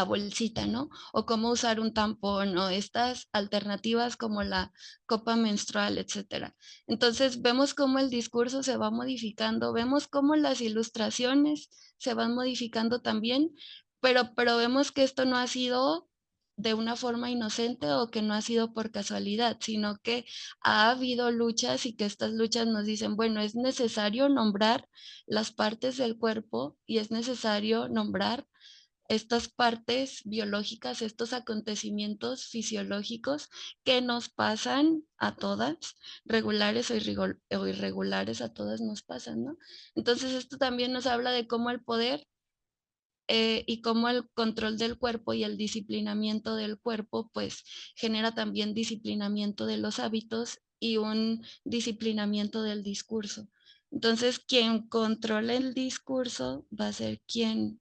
S4: bolsita, ¿no? O cómo usar un tampón o estas alternativas como la copa menstrual, etcétera. Entonces vemos cómo el discurso se va modificando, vemos cómo las ilustraciones se van modificando también, pero vemos que esto no ha sido de una forma inocente o que no ha sido por casualidad, sino que ha habido luchas y que estas luchas nos dicen, bueno, es necesario nombrar las partes del cuerpo y es necesario nombrar estas partes biológicas, estos acontecimientos fisiológicos que nos pasan a todas, regulares o irregulares, a todas nos pasan, ¿no? Entonces esto también nos habla de cómo el poder y cómo el control del cuerpo y el disciplinamiento del cuerpo, pues genera también disciplinamiento de los hábitos y un disciplinamiento del discurso. Entonces, quien controla el discurso va a ser quien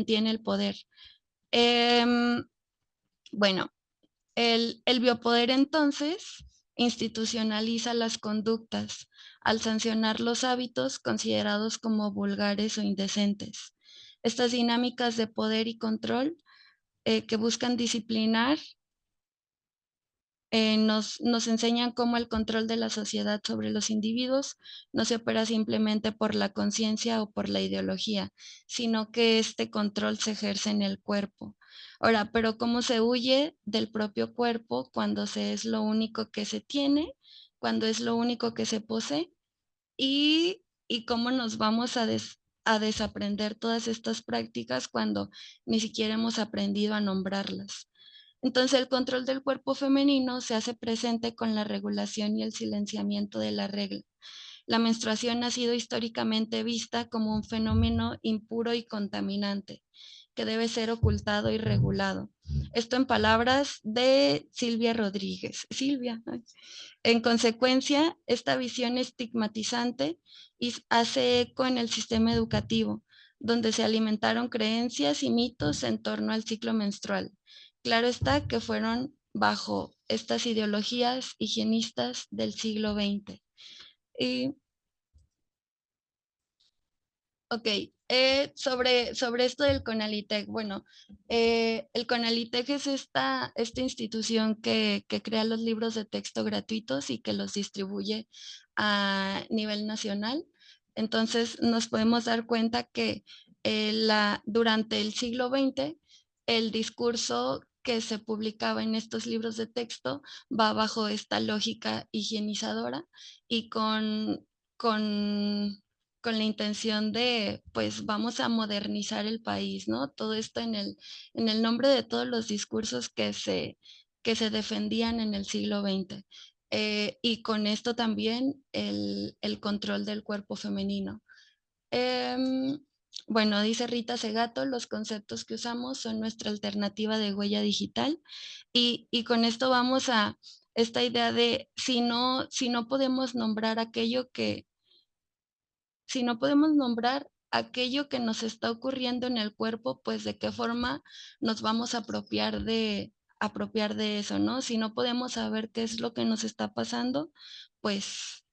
S4: tiene el poder. Bueno, el biopoder entonces institucionaliza las conductas al sancionar los hábitos considerados como vulgares o indecentes. Estas dinámicas de poder y control que buscan disciplinar nos enseñan cómo el control de la sociedad sobre los individuos no se opera simplemente por la conciencia o por la ideología, sino que este control se ejerce en el cuerpo. Ahora, pero ¿cómo se huye del propio cuerpo cuando es lo único que se tiene, cuando es lo único que se posee? Y cómo nos vamos a desaprender todas estas prácticas cuando ni siquiera hemos aprendido a nombrarlas. Entonces el control del cuerpo femenino se hace presente con la regulación y el silenciamiento de la regla. La menstruación ha sido históricamente vista como un fenómeno impuro y contaminante que debe ser ocultado y regulado. Esto en palabras de Silvia Rodríguez. Silvia. En consecuencia, esta visión estigmatizante hace eco en el sistema educativo, donde se alimentaron creencias y mitos en torno al ciclo menstrual. Claro está que fueron bajo estas ideologías higienistas del siglo XX. Y, ok, sobre esto del CONALITEG, bueno, el CONALITEG es esta institución que crea los libros de texto gratuitos y que los distribuye a nivel nacional. Entonces nos podemos dar cuenta que durante el siglo XX el discurso que se publicaba en estos libros de texto va bajo esta lógica higienizadora y con la intención de, pues vamos a modernizar el país, ¿no? Todo esto en el nombre de todos los discursos que se defendían en el siglo XX. Y con esto también el control del cuerpo femenino. Bueno, dice Rita Segato, los conceptos que usamos son nuestra alternativa de huella digital y con esto vamos a esta idea de si no podemos nombrar aquello que nos está ocurriendo en el cuerpo, pues de qué forma nos vamos a apropiar de eso, ¿no? Si no podemos saber qué es lo que nos está pasando, pues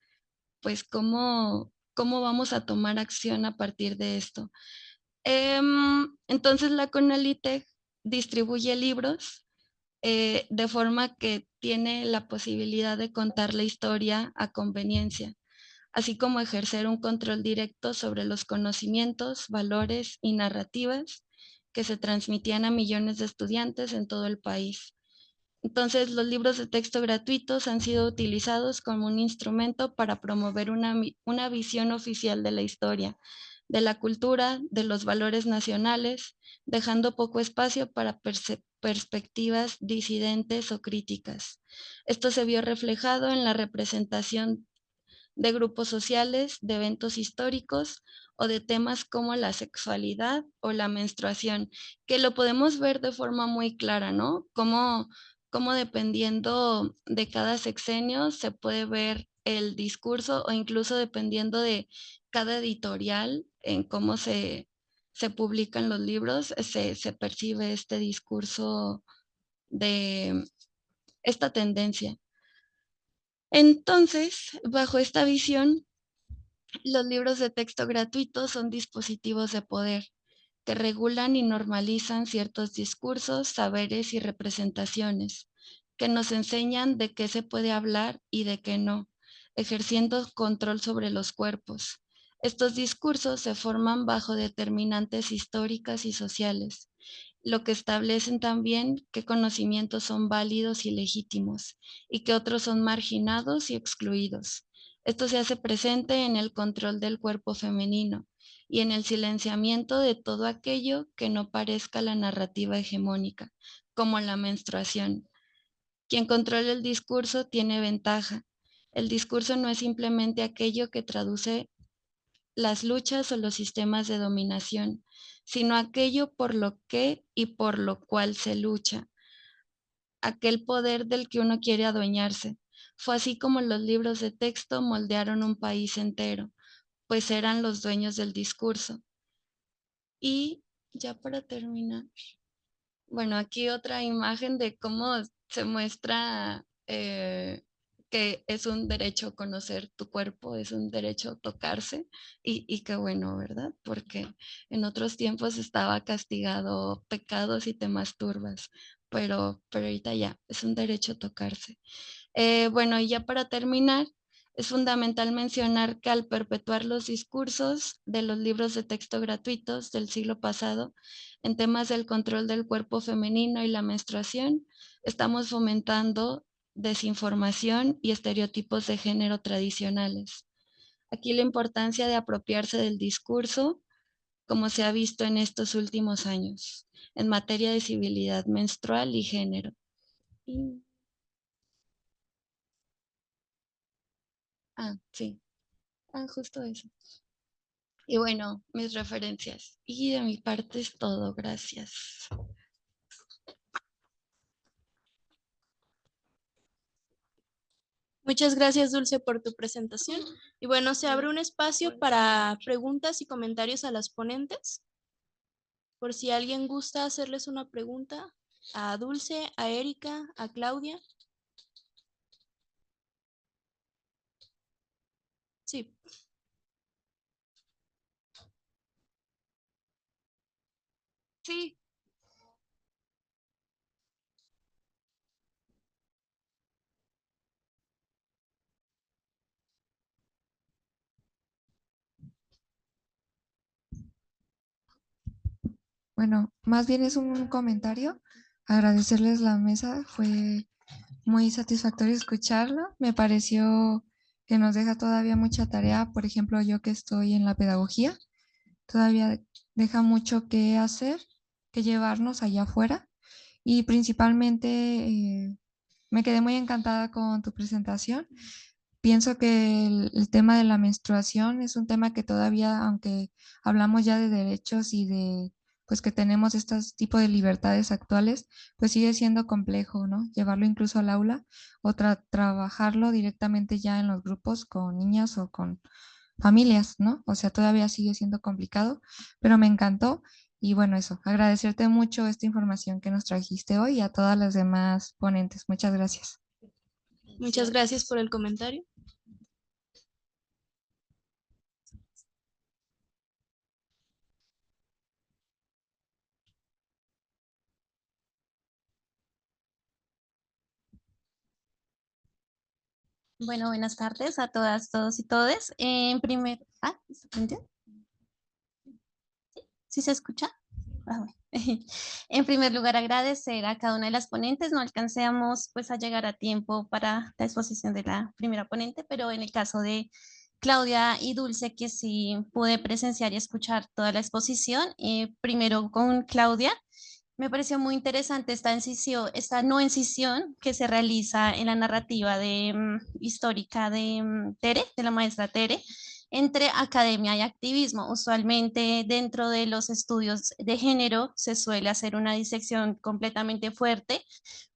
S4: cómo vamos a tomar acción a partir de esto. Entonces la CONALITEG distribuye libros de forma que tiene la posibilidad de contar la historia a conveniencia, así como ejercer un control directo sobre los conocimientos, valores y narrativas que se transmitían a millones de estudiantes en todo el país. Entonces, los libros de texto gratuitos han sido utilizados como un instrumento para promover una visión oficial de la historia, de la cultura, de los valores nacionales, dejando poco espacio para perspectivas disidentes o críticas. Esto se vio reflejado en la representación de grupos sociales, de eventos históricos o de temas como la sexualidad o la menstruación, que lo podemos ver de forma muy clara, ¿no? Como dependiendo de cada sexenio se puede ver el discurso o incluso dependiendo de cada editorial en cómo se publican los libros, se percibe este discurso de esta tendencia. Entonces, bajo esta visión, los libros de texto gratuitos son dispositivos de poder que regulan y normalizan ciertos discursos, saberes y representaciones, que nos enseñan de qué se puede hablar y de qué no, ejerciendo control sobre los cuerpos. Estos discursos se forman bajo determinantes históricas y sociales, lo que establecen también qué conocimientos son válidos y legítimos y que otros son marginados y excluidos. Esto se hace presente en el control del cuerpo femenino y en el silenciamiento de todo aquello que no parezca la narrativa hegemónica, como la menstruación. Quien controla el discurso tiene ventaja. El discurso no es simplemente aquello que traduce las luchas o los sistemas de dominación, sino aquello por lo que y por lo cual se lucha, aquel poder del que uno quiere adueñarse. Fue así como los libros de texto moldearon un país entero, pues eran los dueños del discurso. Y ya para terminar, bueno, aquí otra imagen de cómo se muestra que es un derecho conocer tu cuerpo, es un derecho tocarse y qué bueno, ¿verdad? Porque en otros tiempos estaba castigado pecados y te masturbas, pero ahorita ya, es un derecho tocarse. Bueno, y ya para terminar, es fundamental mencionar que al perpetuar los discursos de los libros de texto gratuitos del siglo pasado en temas del control del cuerpo femenino y la menstruación, estamos fomentando desinformación y estereotipos de género tradicionales. Aquí la importancia de apropiarse del discurso, como se ha visto en estos últimos años, en materia de civilidad menstrual y género. Sí. Justo eso. Y bueno, mis referencias. Y de mi parte es todo. Gracias.
S1: Muchas gracias, Dulce, por tu presentación. Y bueno, se abre un espacio para preguntas y comentarios a las ponentes. Por si alguien gusta hacerles una pregunta a Dulce, a Erika, a Claudia. Sí.
S4: Sí.
S5: Bueno, más bien es un comentario. Agradecerles la mesa, fue muy satisfactorio escucharla. Me pareció que nos deja todavía mucha tarea. Por ejemplo, yo que estoy en la pedagogía, todavía deja mucho que hacer, que llevarnos allá afuera. Y principalmente me quedé muy encantada con tu presentación. Pienso que el tema de la menstruación es un tema que todavía, aunque hablamos ya de derechos y de, pues que tenemos estos tipos de libertades actuales, pues sigue siendo complejo, ¿no? Llevarlo incluso al aula o trabajarlo directamente ya en los grupos con niñas o con familias, ¿no? O sea, todavía sigue siendo complicado, pero me encantó. Y bueno, eso, agradecerte mucho esta información que nos trajiste hoy y a todas las demás ponentes. Muchas gracias.
S1: Muchas gracias por el comentario.
S6: Bueno, buenas tardes a todas, todos y todes. ¿Se prendió? ¿Sí se escucha? Bueno. En primer lugar, agradecer a cada una de las ponentes. No alcancemos pues a llegar a tiempo para la exposición de la primera ponente, pero en el caso de Claudia y Dulce, que sí pude presenciar y escuchar toda la exposición. Primero con Claudia, me pareció muy interesante esta no incisión que se realiza en la narrativa histórica de Tere, de la maestra Tere, entre academia y activismo. Usualmente dentro de los estudios de género se suele hacer una disección completamente fuerte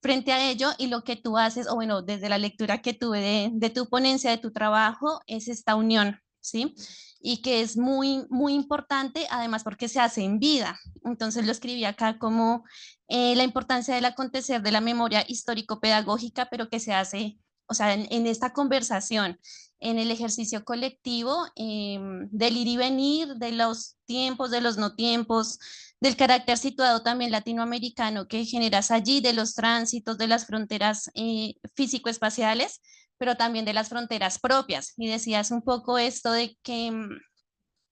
S6: frente a ello, y lo que tú haces, o bueno, desde la lectura que tuve de tu ponencia, de tu trabajo, es esta unión, ¿sí? Y que es muy, muy importante, además porque se hace en vida. Entonces lo escribí acá como la importancia del acontecer de la memoria histórico-pedagógica, pero que se hace, o sea, en esta conversación, en el ejercicio colectivo, del ir y venir, de los tiempos, de los no tiempos, del carácter situado también latinoamericano que generas allí, de los tránsitos, de las fronteras físico-espaciales, pero también de las fronteras propias. Y decías un poco esto de que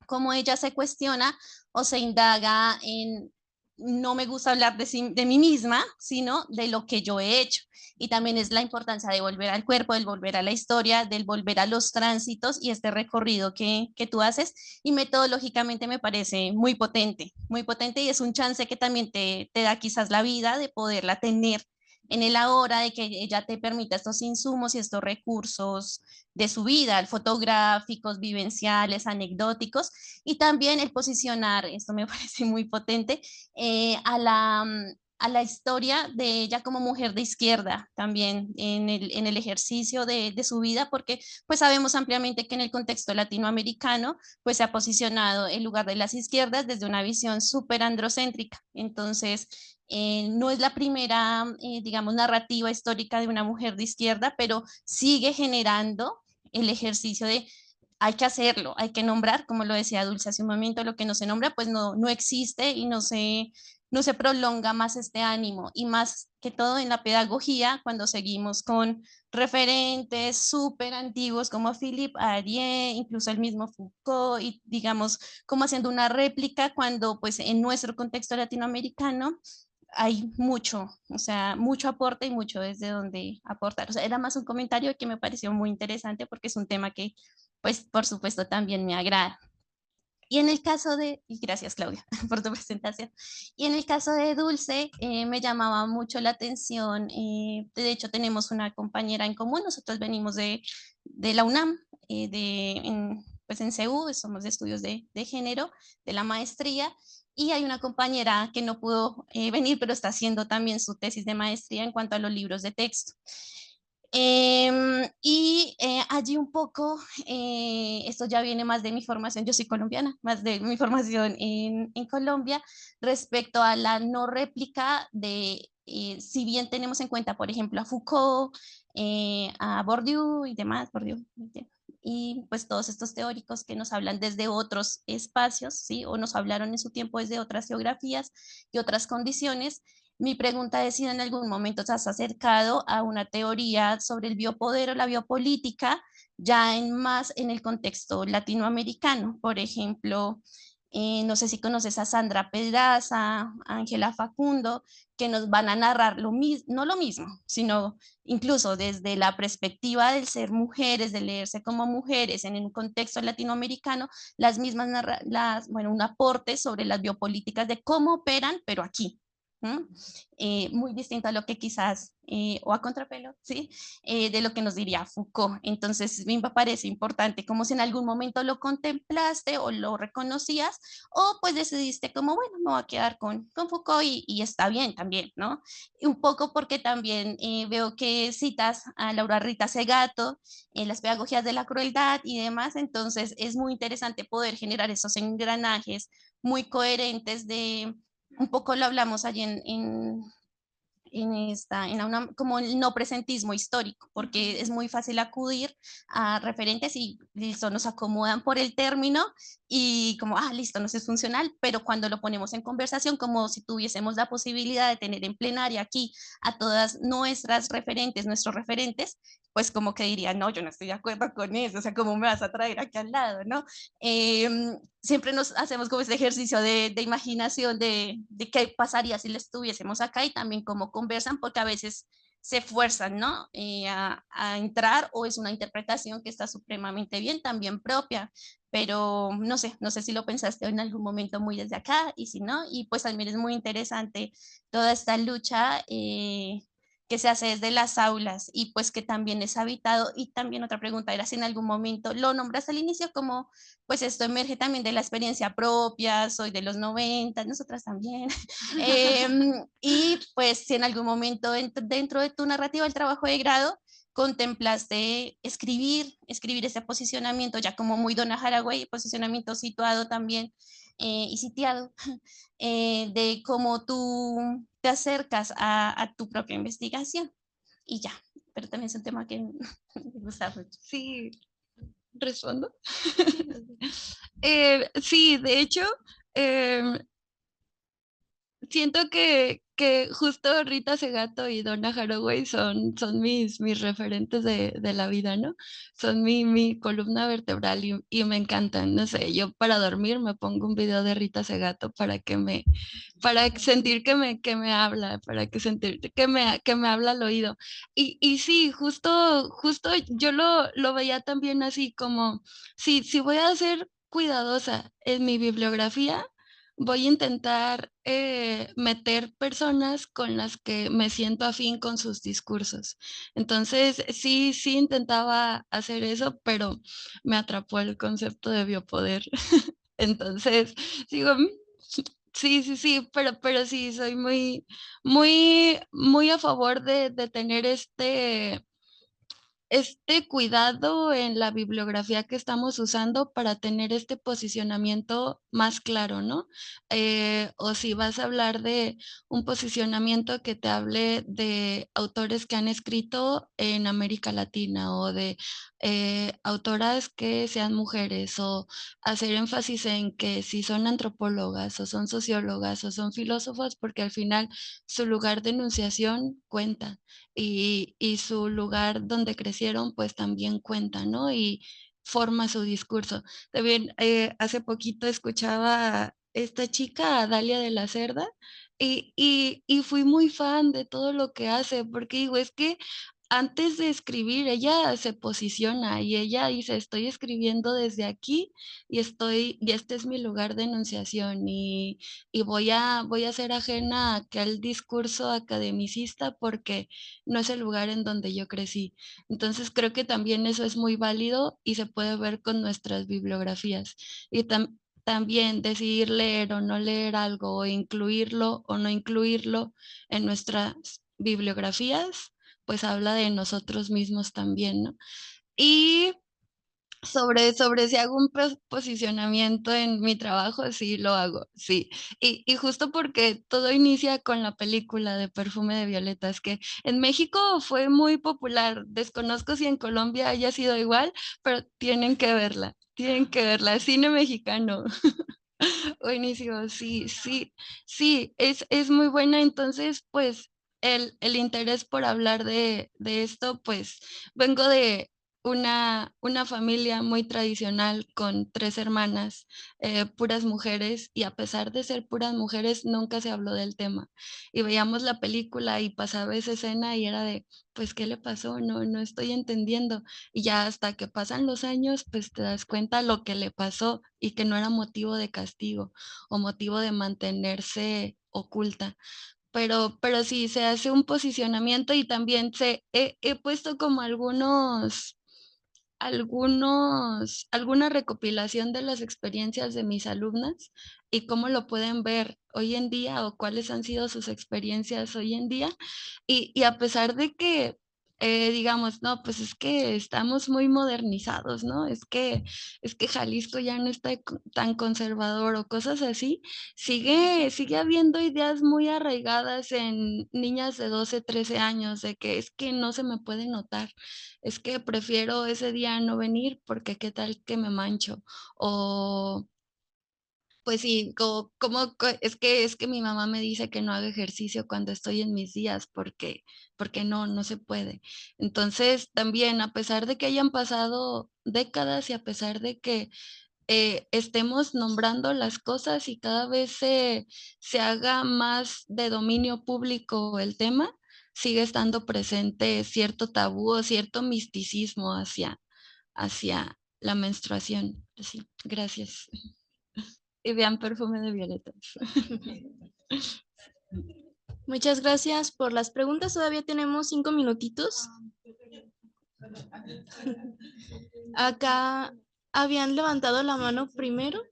S6: cómo ella se cuestiona o se indaga en, no me gusta hablar de mí misma, sino de lo que yo he hecho. Y también es la importancia de volver al cuerpo, del volver a la historia, del volver a los tránsitos y este recorrido que tú haces. Y metodológicamente me parece muy potente, y es un chance que también te da quizás la vida de poderla tener en el ahora, de que ella te permita estos insumos y estos recursos de su vida, fotográficos, vivenciales, anecdóticos, y también el posicionar, esto me parece muy potente, a la historia de ella como mujer de izquierda también en el ejercicio de su vida, porque pues sabemos ampliamente que en el contexto latinoamericano pues se ha posicionado el lugar de las izquierdas desde una visión súper androcéntrica. Entonces, no es la primera, digamos, narrativa histórica de una mujer de izquierda, pero sigue generando el ejercicio de hay que hacerlo, hay que nombrar, como lo decía Dulce hace un momento, lo que no se nombra pues no existe y no se prolonga más este ánimo, y más que todo en la pedagogía, cuando seguimos con referentes súper antiguos como Philippe Arié, incluso el mismo Foucault, y digamos como haciendo una réplica, cuando pues en nuestro contexto latinoamericano hay mucho, o sea, mucho aporte y mucho desde donde aportar. O sea, era más un comentario que me pareció muy interesante porque es un tema que, pues, por supuesto, también me agrada. Y en el caso y gracias Claudia por tu presentación, y en el caso de Dulce, me llamaba mucho la atención, de hecho tenemos una compañera en común, nosotros venimos de la UNAM, pues en CEU, somos de estudios de género, de la maestría, y hay una compañera que no pudo venir, pero está haciendo también su tesis de maestría en cuanto a los libros de texto. Allí un poco, esto ya viene más de mi formación, yo soy colombiana, más de mi formación en Colombia, respecto a la no réplica de, si bien tenemos en cuenta, por ejemplo, a Foucault, a Bourdieu y demás, y pues todos estos teóricos que nos hablan desde otros espacios, ¿sí? O nos hablaron en su tiempo desde otras geografías y otras condiciones. Mi pregunta es si en algún momento te has acercado a una teoría sobre el biopoder o la biopolítica, ya más en el contexto latinoamericano. Por ejemplo, no sé si conoces a Sandra Pedraza, a Ángela Facundo, que nos van a narrar lo mismo, no lo mismo, sino incluso desde la perspectiva del ser mujeres, de leerse como mujeres en un contexto latinoamericano, las mismas, bueno, un aporte sobre las biopolíticas de cómo operan, pero aquí. Muy distinto a lo que quizás, o a contrapelo, ¿sí? De lo que nos diría Foucault. Entonces, me parece importante, como si en algún momento lo contemplaste o lo reconocías, o pues decidiste como, bueno, me voy a quedar con Foucault y está bien también, ¿no? Y un poco porque también veo que citas a Laura Rita Segato en las pedagogías de la crueldad y demás, entonces es muy interesante poder generar esos engranajes muy coherentes de un poco lo hablamos allí como el no presentismo histórico, porque es muy fácil acudir a referentes y listo, nos acomodan por el término y como, listo, nos es funcional, pero cuando lo ponemos en conversación, como si tuviésemos la posibilidad de tener en plenaria aquí a todas nuestras referentes, nuestros referentes, pues como que dirían, no, yo no estoy de acuerdo con eso, o sea, ¿cómo me vas a traer aquí al lado, no? Siempre nos hacemos como este ejercicio de imaginación de qué pasaría si le estuviésemos acá, y también cómo conversan, porque a veces se esfuerzan, ¿no? A entrar, o es una interpretación que está supremamente bien, también propia, pero no sé si lo pensaste en algún momento muy desde acá, y si no, y pues también es muy interesante toda esta lucha que se hace desde las aulas y pues que también es habitado. Y también otra pregunta era si en algún momento lo nombras al inicio como, pues esto emerge también de la experiencia propia, soy de los 90, nosotras también. Y pues si en algún momento dentro de tu narrativa del trabajo de grado contemplaste escribir ese posicionamiento, ya como muy Donna Haraway, posicionamiento situado también y sitiado, de cómo tú te acercas a tu propia investigación. Y ya, pero también es un tema que me gusta mucho.
S4: Sí, respondo. Sí, de hecho, em, siento que justo Rita Segato y Donna Haraway son mis referentes de la vida, ¿no? Son mi columna vertebral y me encantan. No sé, yo para dormir me pongo un video de Rita Segato para sentir que me habla, para que sentir que me habla al oído. Y sí, justo yo lo veía también así como, si voy a ser cuidadosa en mi bibliografía, voy a intentar meter personas con las que me siento afín con sus discursos. Entonces, sí intentaba hacer eso, pero me atrapó el concepto de biopoder. Entonces, digo, sí, pero sí, soy muy a favor de tener este cuidado en la bibliografía que estamos usando para tener este posicionamiento más claro, ¿no? O si vas a hablar de un posicionamiento que te hable de autores que han escrito en América Latina o de autoras que sean mujeres, o hacer énfasis en que si son antropólogas o son sociólogas o son filósofas, porque al final su lugar de enunciación cuenta y su lugar donde crecieron pues también cuenta, ¿no? Y forma su discurso. También hace poquito escuchaba a esta chica, a Dalia de la Cerda, y fui muy fan de todo lo que hace, porque digo, es que antes de escribir, ella se posiciona y ella dice, estoy escribiendo desde aquí y este es mi lugar de enunciación y voy a ser ajena a aquel discurso academicista porque no es el lugar en donde yo crecí. Entonces creo que también eso es muy válido y se puede ver con nuestras bibliografías. Y también decidir leer o no leer algo, o incluirlo o no incluirlo en nuestras bibliografías, pues habla de nosotros mismos también, ¿no? Y sobre si hago un posicionamiento en mi trabajo, sí lo hago, sí. Y justo porque todo inicia con la película de Perfume de Violetas, que en México fue muy popular. Desconozco si en Colombia haya sido igual, pero tienen que verla, cine mexicano. Buenísimo, sí, es muy buena. Entonces, pues, el interés por hablar de esto, pues, vengo de una familia muy tradicional con 3 hermanas, puras mujeres, y a pesar de ser puras mujeres, nunca se habló del tema. Y veíamos la película y pasaba esa escena y era de, pues, ¿qué le pasó? No estoy entendiendo. Y ya hasta que pasan los años, pues te das cuenta lo que le pasó y que no era motivo de castigo o motivo de mantenerse oculta. Pero sí se hace un posicionamiento y también he puesto como alguna recopilación de las experiencias de mis alumnas y cómo lo pueden ver hoy en día o cuáles han sido sus experiencias hoy en día. Y a pesar de que, digamos, no, pues es que estamos muy modernizados, ¿no? Es que Jalisco ya no está tan conservador o cosas así, sigue habiendo ideas muy arraigadas en niñas de 12, 13 años de que es que no se me puede notar, es que prefiero ese día no venir porque qué tal que me mancho, o pues sí, es que mi mamá me dice que no haga ejercicio cuando estoy en mis días porque no se puede. Entonces, también, a pesar de que hayan pasado décadas y a pesar de que estemos nombrando las cosas y cada vez se haga más de dominio público el tema, sigue estando presente cierto tabú o cierto misticismo hacia la menstruación. Sí, gracias. Y vean Perfume de Violetas.
S1: Muchas gracias por las preguntas. Todavía tenemos 5 minutitos. Acá habían levantado la mano primero.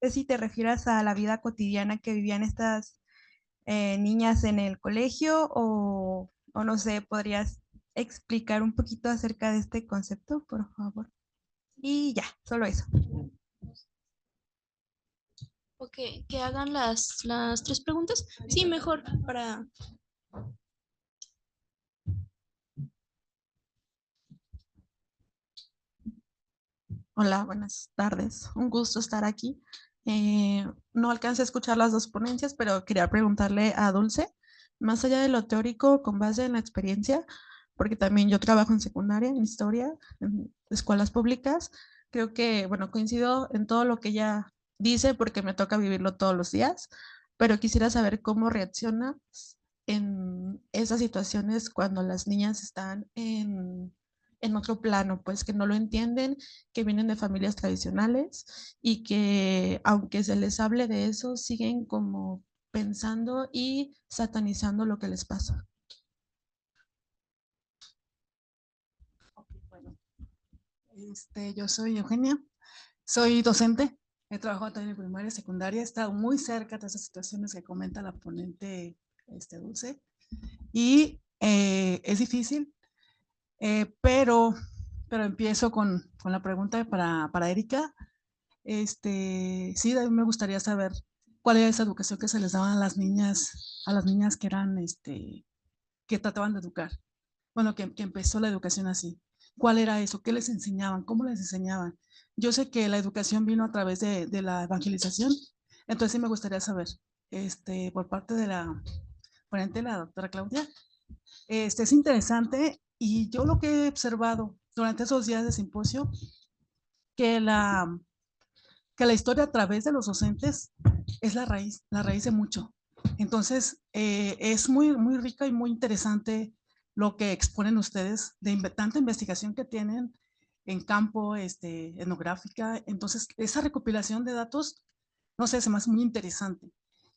S2: Si te refieres a la vida cotidiana que vivían estas niñas en el colegio o no sé, ¿podrías explicar un poquito acerca de este concepto, por favor? Y ya, solo eso.
S1: Ok, que hagan las 3 preguntas. Sí, mejor para...
S7: Hola, buenas tardes. Un gusto estar aquí. No alcancé a escuchar las dos ponencias, pero quería preguntarle a Dulce, más allá de lo teórico, con base en la experiencia, porque también yo trabajo en secundaria, en historia, en escuelas públicas. Creo que, bueno, coincido en todo lo que ella dice porque me toca vivirlo todos los días, pero quisiera saber cómo reacciona en esas situaciones cuando las niñas están en otro plano, pues que no lo entienden, que vienen de familias tradicionales y que aunque se les hable de eso, siguen como pensando y satanizando lo que les pasa.
S8: Bueno, yo soy Eugenia, soy docente, he trabajado también en primaria y secundaria, he estado muy cerca de esas situaciones que comenta la ponente Dulce, y es difícil, pero empiezo con la pregunta para Erika. Sí, a mí me gustaría saber cuál era esa educación que se les daba a las niñas que eran, que trataban de educar. Bueno, que empezó la educación así. ¿Cuál era eso? ¿Qué les enseñaban? ¿Cómo les enseñaban? Yo sé que la educación vino a través de la evangelización, entonces sí me gustaría saber, por parte de la ponente, la doctora Claudia, es interesante y yo lo que he observado durante esos días de simposio, que la historia a través de los docentes es la raíz de mucho. Entonces, es muy, muy rica y muy interesante lo que exponen ustedes de tanta investigación que tienen en campo etnográfica. Entonces, esa recopilación de datos, no sé, se me hace muy interesante.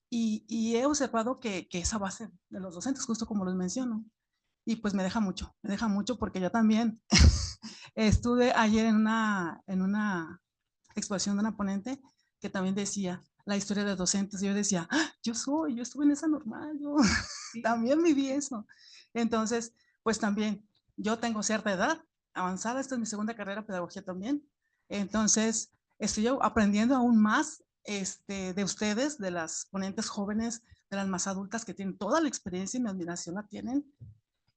S8: Y he observado que esa base de los docentes, justo como los menciono, y pues me deja mucho porque yo también estuve ayer en una exposición de una ponente que también decía la historia de docentes. Y yo decía, ¡ah! Yo estuve en esa normal, yo también viví eso. Entonces, pues también, yo tengo cierta edad avanzada, esta es mi segunda carrera, pedagogía también. Entonces, estoy aprendiendo aún más de ustedes, de las ponentes jóvenes, de las más adultas que tienen toda la experiencia y mi admiración la tienen.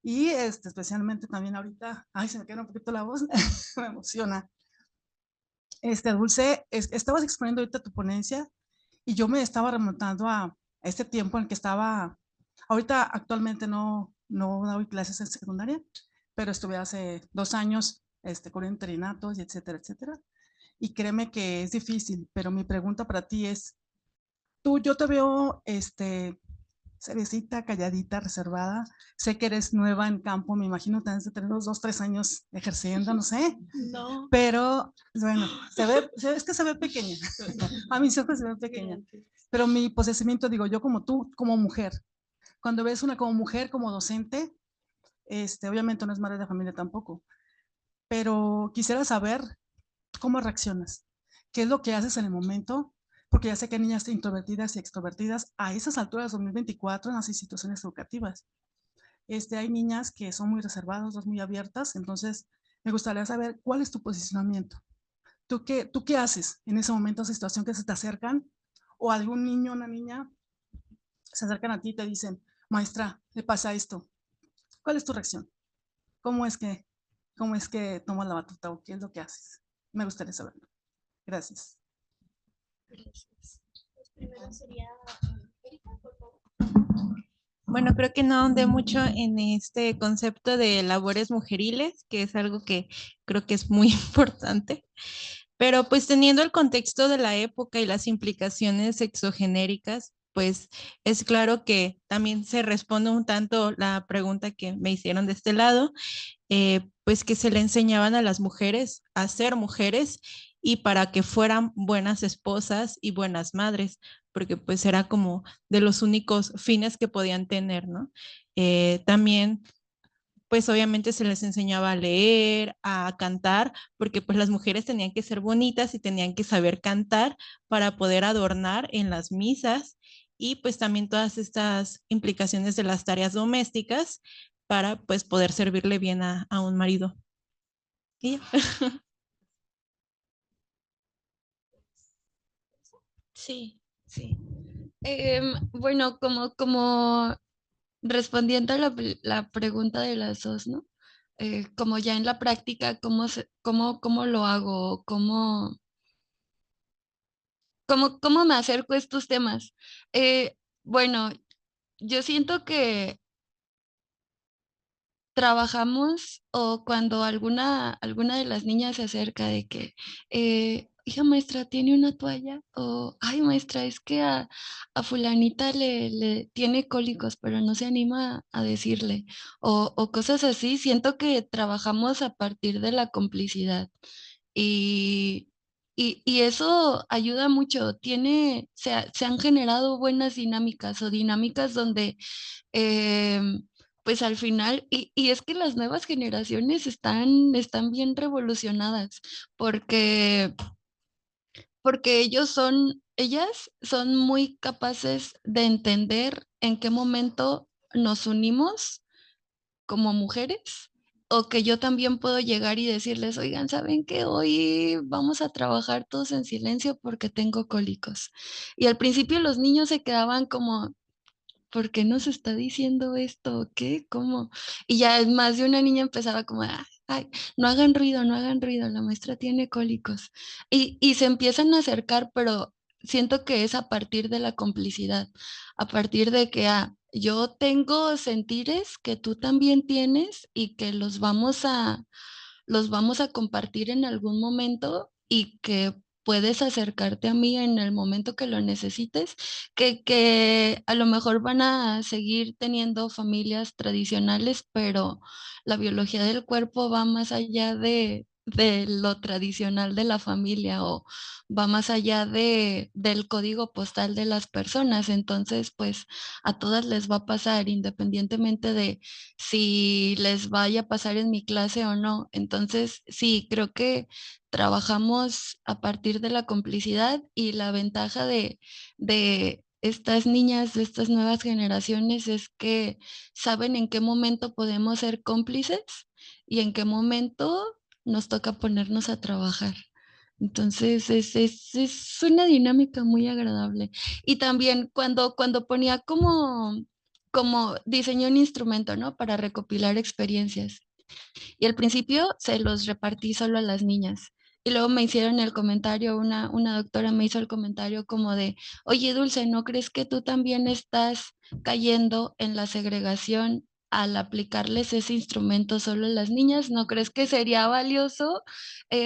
S8: Y especialmente también ahorita, ay, se me queda un poquito la voz, me emociona. Dulce, estabas exponiendo ahorita tu ponencia y yo me estaba remontando a este tiempo en el que estaba, ahorita actualmente no doy clases en secundaria, pero estuve hace 2 años con interinatos y etcétera, etcétera. Y créeme que es difícil, pero mi pregunta para ti es, yo te veo seriecita, calladita, reservada. Sé que eres nueva en campo, me imagino que de tener unos 2, 3 años ejerciendo, no sé.
S1: No.
S8: Pero bueno, es que se ve pequeña. A mis ojos se ve pequeña. Pero mi posesión, digo, yo como tú, como mujer, cuando ves una como mujer, como docente, obviamente no es madre de familia tampoco, pero quisiera saber cómo reaccionas, qué es lo que haces en el momento, porque ya sé que hay niñas introvertidas y extrovertidas a esas alturas de 2024 en las instituciones educativas. Hay niñas que son muy reservadas, muy abiertas, entonces me gustaría saber cuál es tu posicionamiento. ¿Tú qué haces en ese momento, esa situación que se te acercan o algún niño o una niña se acercan a ti y te dicen, maestra, le pasa esto? ¿Cuál es tu reacción? ¿Cómo es que tomas la batuta o qué es lo que haces? Me gustaría saberlo. Gracias.
S1: Gracias. Pues primero sería Erika, por favor.
S2: Bueno, creo que no ahondé mucho en este concepto de labores mujeriles, que es algo que creo que es muy importante. Pero pues teniendo el contexto de la época y las implicaciones exogenéricas, pues es claro que también se responde un tanto la pregunta que me hicieron de este lado, pues que se le enseñaban a las mujeres a ser mujeres y para que fueran buenas esposas y buenas madres, porque pues era como de los únicos fines que podían tener, ¿no? También pues obviamente se les enseñaba a leer, a cantar, porque pues las mujeres tenían que ser bonitas y tenían que saber cantar para poder adornar en las misas y pues también todas estas implicaciones de las tareas domésticas para pues poder servirle bien a un marido. Y ya.
S4: Sí, sí. Bueno, como respondiendo a la pregunta de las dos, ¿no? Como ya en la práctica, ¿cómo lo hago? ¿Cómo me acerco a estos temas? Bueno, yo siento que trabajamos o cuando alguna de las niñas se acerca de que, hija maestra, ¿tiene una toalla? O, ay maestra, es que a fulanita le tiene cólicos, pero no se anima a decirle. O cosas así, siento que trabajamos a partir de la complicidad. Y, y eso ayuda mucho. Se han generado buenas dinámicas o dinámicas donde pues al final, y es que las nuevas generaciones están bien revolucionadas, porque, porque ellas son muy capaces de entender en qué momento nos unimos como mujeres, o que yo también puedo llegar y decirles, oigan, ¿saben qué? Hoy vamos a trabajar todos en silencio porque tengo cólicos. Y al principio los niños se quedaban como, ¿por qué nos está diciendo esto? ¿Qué? ¿Cómo? Y ya más de una niña empezaba como, ay, ay, no hagan ruido, no hagan ruido, la maestra tiene cólicos. Y se empiezan a acercar, pero siento que es a partir de la complicidad, a partir de que, yo tengo sentires que tú también tienes y que los vamos a compartir en algún momento y que puedes acercarte a mí en el momento que lo necesites, que a lo mejor van a seguir teniendo familias tradicionales, pero la biología del cuerpo va más allá de lo tradicional de la familia o va más allá del código postal de las personas. Entonces, pues a todas les va a pasar independientemente de si les vaya a pasar en mi clase o no. Entonces, sí, creo que trabajamos a partir de la complicidad y la ventaja de estas niñas, de estas nuevas generaciones, es que saben en qué momento podemos ser cómplices y en qué momento nos toca ponernos a trabajar. Entonces, es una dinámica muy agradable. Y también cuando ponía como diseñé un instrumento, ¿no? Para recopilar experiencias. Y al principio se los repartí solo a las niñas. Y luego me hicieron el comentario, una doctora me hizo el comentario como de, oye, Dulce, ¿no crees que tú también estás cayendo en la segregación al aplicarles ese instrumento solo a las niñas? ¿No crees que sería valioso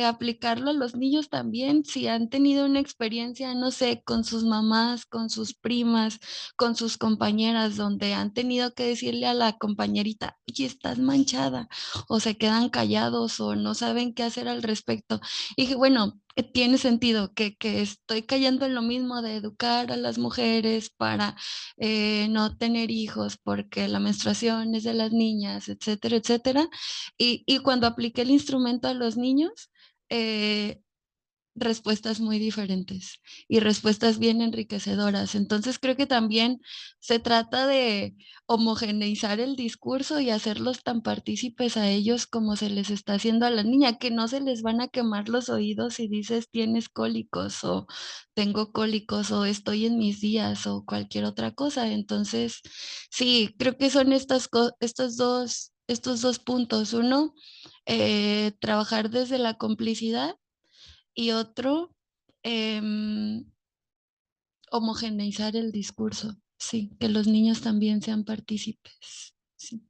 S4: aplicarlo a los niños también si han tenido una experiencia, no sé, con sus mamás, con sus primas, con sus compañeras, donde han tenido que decirle a la compañerita, oye, estás manchada, o se quedan callados o no saben qué hacer al respecto? Y dije, bueno, tiene sentido que estoy cayendo en lo mismo de educar a las mujeres para no tener hijos porque la menstruación es de las niñas, etcétera, etcétera. Y cuando apliqué el instrumento a los niños, eh, respuestas muy diferentes y respuestas bien enriquecedoras. Entonces creo que también se trata de homogeneizar el discurso y hacerlos tan partícipes a ellos como se les está haciendo a la niña, que no se les van a quemar los oídos si dices tienes cólicos o tengo cólicos o estoy en mis días o cualquier otra cosa. Entonces, sí, creo que son estos dos puntos. Uno, trabajar desde la complicidad y otro, homogeneizar el discurso, sí, que los niños también sean partícipes. Sí.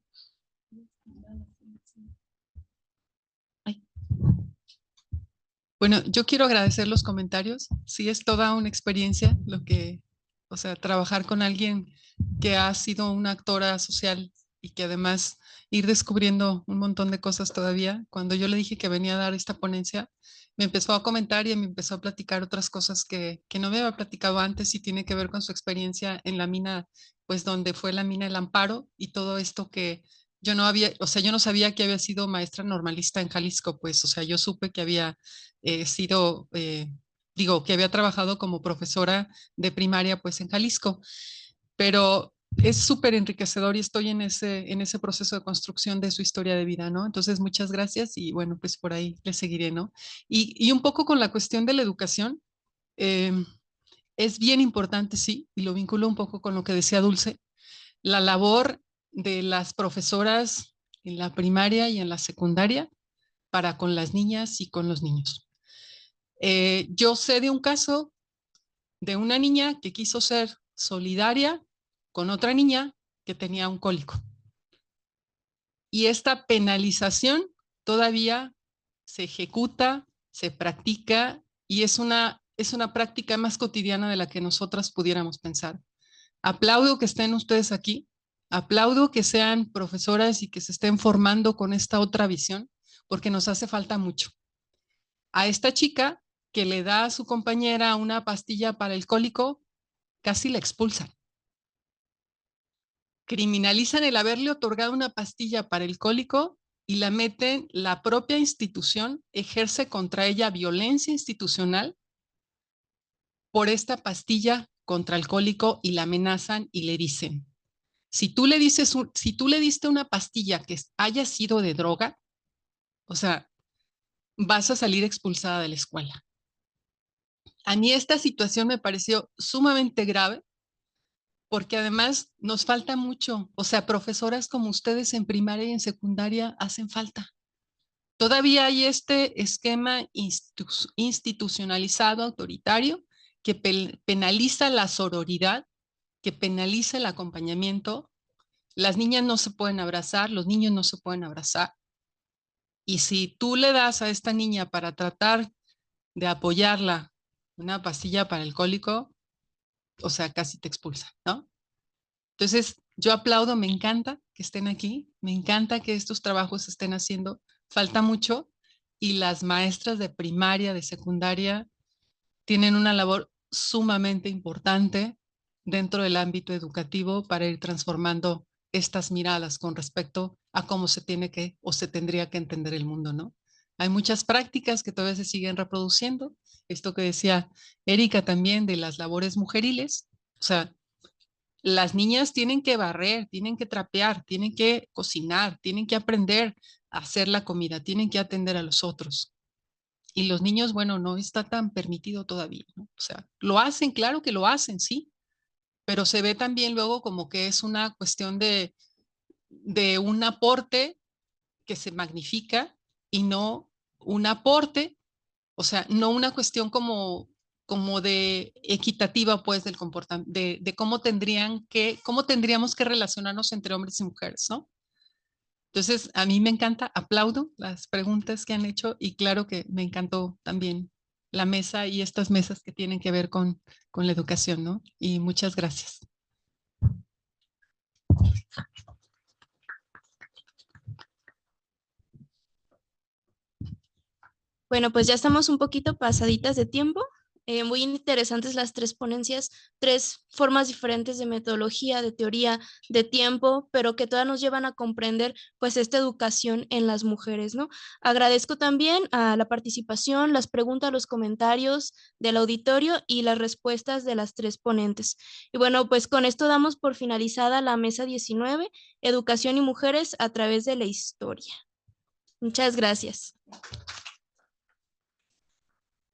S4: Ay.
S3: Bueno, yo quiero agradecer los comentarios. Sí, es toda una experiencia o sea, trabajar con alguien que ha sido una actora social y que además ir descubriendo un montón de cosas todavía. Cuando yo le dije que venía a dar esta ponencia, me empezó a comentar y me empezó a platicar otras cosas que no me había platicado antes y tiene que ver con su experiencia en la mina, pues donde fue la mina El Amparo y todo esto que yo no había, o sea, yo no sabía que había sido maestra normalista en Jalisco, pues, o sea, yo supe que había que había trabajado como profesora de primaria pues en Jalisco, pero es súper enriquecedor y estoy en ese proceso de construcción de su historia de vida, ¿no? Entonces, muchas gracias y bueno, pues por ahí le seguiré, ¿no? Y un poco con la cuestión de la educación, eh, es bien importante, sí, y lo vinculo un poco con lo que decía Dulce, la labor de las profesoras en la primaria y en la secundaria para con las niñas y con los niños. Yo sé de un caso de una niña que quiso ser solidaria con otra niña que tenía un cólico. Y esta penalización todavía se ejecuta, se practica y es una práctica más cotidiana de la que nosotras pudiéramos pensar. Aplaudo que estén ustedes aquí, aplaudo que sean profesoras y que se estén formando con esta otra visión, porque nos hace falta mucho. A esta chica que le da a su compañera una pastilla para el cólico, casi la expulsan. Criminalizan el haberle otorgado una pastilla para el cólico y la meten, la propia institución ejerce contra ella violencia institucional por esta pastilla contra el cólico y la amenazan y le dicen, si tú le diste una pastilla que haya sido de droga, o sea, vas a salir expulsada de la escuela. A mí esta situación me pareció sumamente grave porque además nos falta mucho, o sea, profesoras como ustedes en primaria y en secundaria hacen falta. Todavía hay este esquema institucionalizado, autoritario, que penaliza la sororidad, que penaliza el acompañamiento. Las niñas no se pueden abrazar, los niños no se pueden abrazar. Y si tú le das a esta niña para tratar de apoyarla una pastilla para el cólico, o sea, casi te expulsa, ¿no? Entonces, yo aplaudo, me encanta que estén aquí, me encanta que estos trabajos se estén haciendo, falta mucho y las maestras de primaria, de secundaria, tienen una labor sumamente importante dentro del ámbito educativo para ir transformando estas miradas con respecto a cómo se tiene que o se tendría que entender el mundo, ¿no? Hay muchas prácticas que todavía se siguen reproduciendo. Esto que decía Erika también de las labores mujeriles, o sea, las niñas tienen que barrer, tienen que trapear, tienen que cocinar, tienen que aprender a hacer la comida, tienen que atender a los otros. Y los niños, bueno, no está tan permitido todavía, ¿no? O sea, lo hacen, claro que lo hacen, sí, pero se ve también luego como que es una cuestión de un aporte que se magnifica y no un aporte, o sea, no una cuestión como de equitativa, pues, del comportamiento, de cómo tendríamos que relacionarnos entre hombres y mujeres, ¿no? Entonces, a mí me encanta, aplaudo las preguntas que han hecho y claro que me encantó también la mesa y estas mesas que tienen que ver con la educación, ¿no? Y muchas gracias.
S1: Bueno, pues ya estamos un poquito pasaditas de tiempo. Muy interesantes las tres ponencias, tres formas diferentes de metodología, de teoría, de tiempo, pero que todas nos llevan a comprender pues esta educación en las mujeres, ¿no? Agradezco también a la participación, las preguntas, los comentarios del auditorio y las respuestas de las tres ponentes. Y bueno, pues con esto damos por finalizada la mesa 19, Educación y Mujeres a través de la historia. Muchas gracias.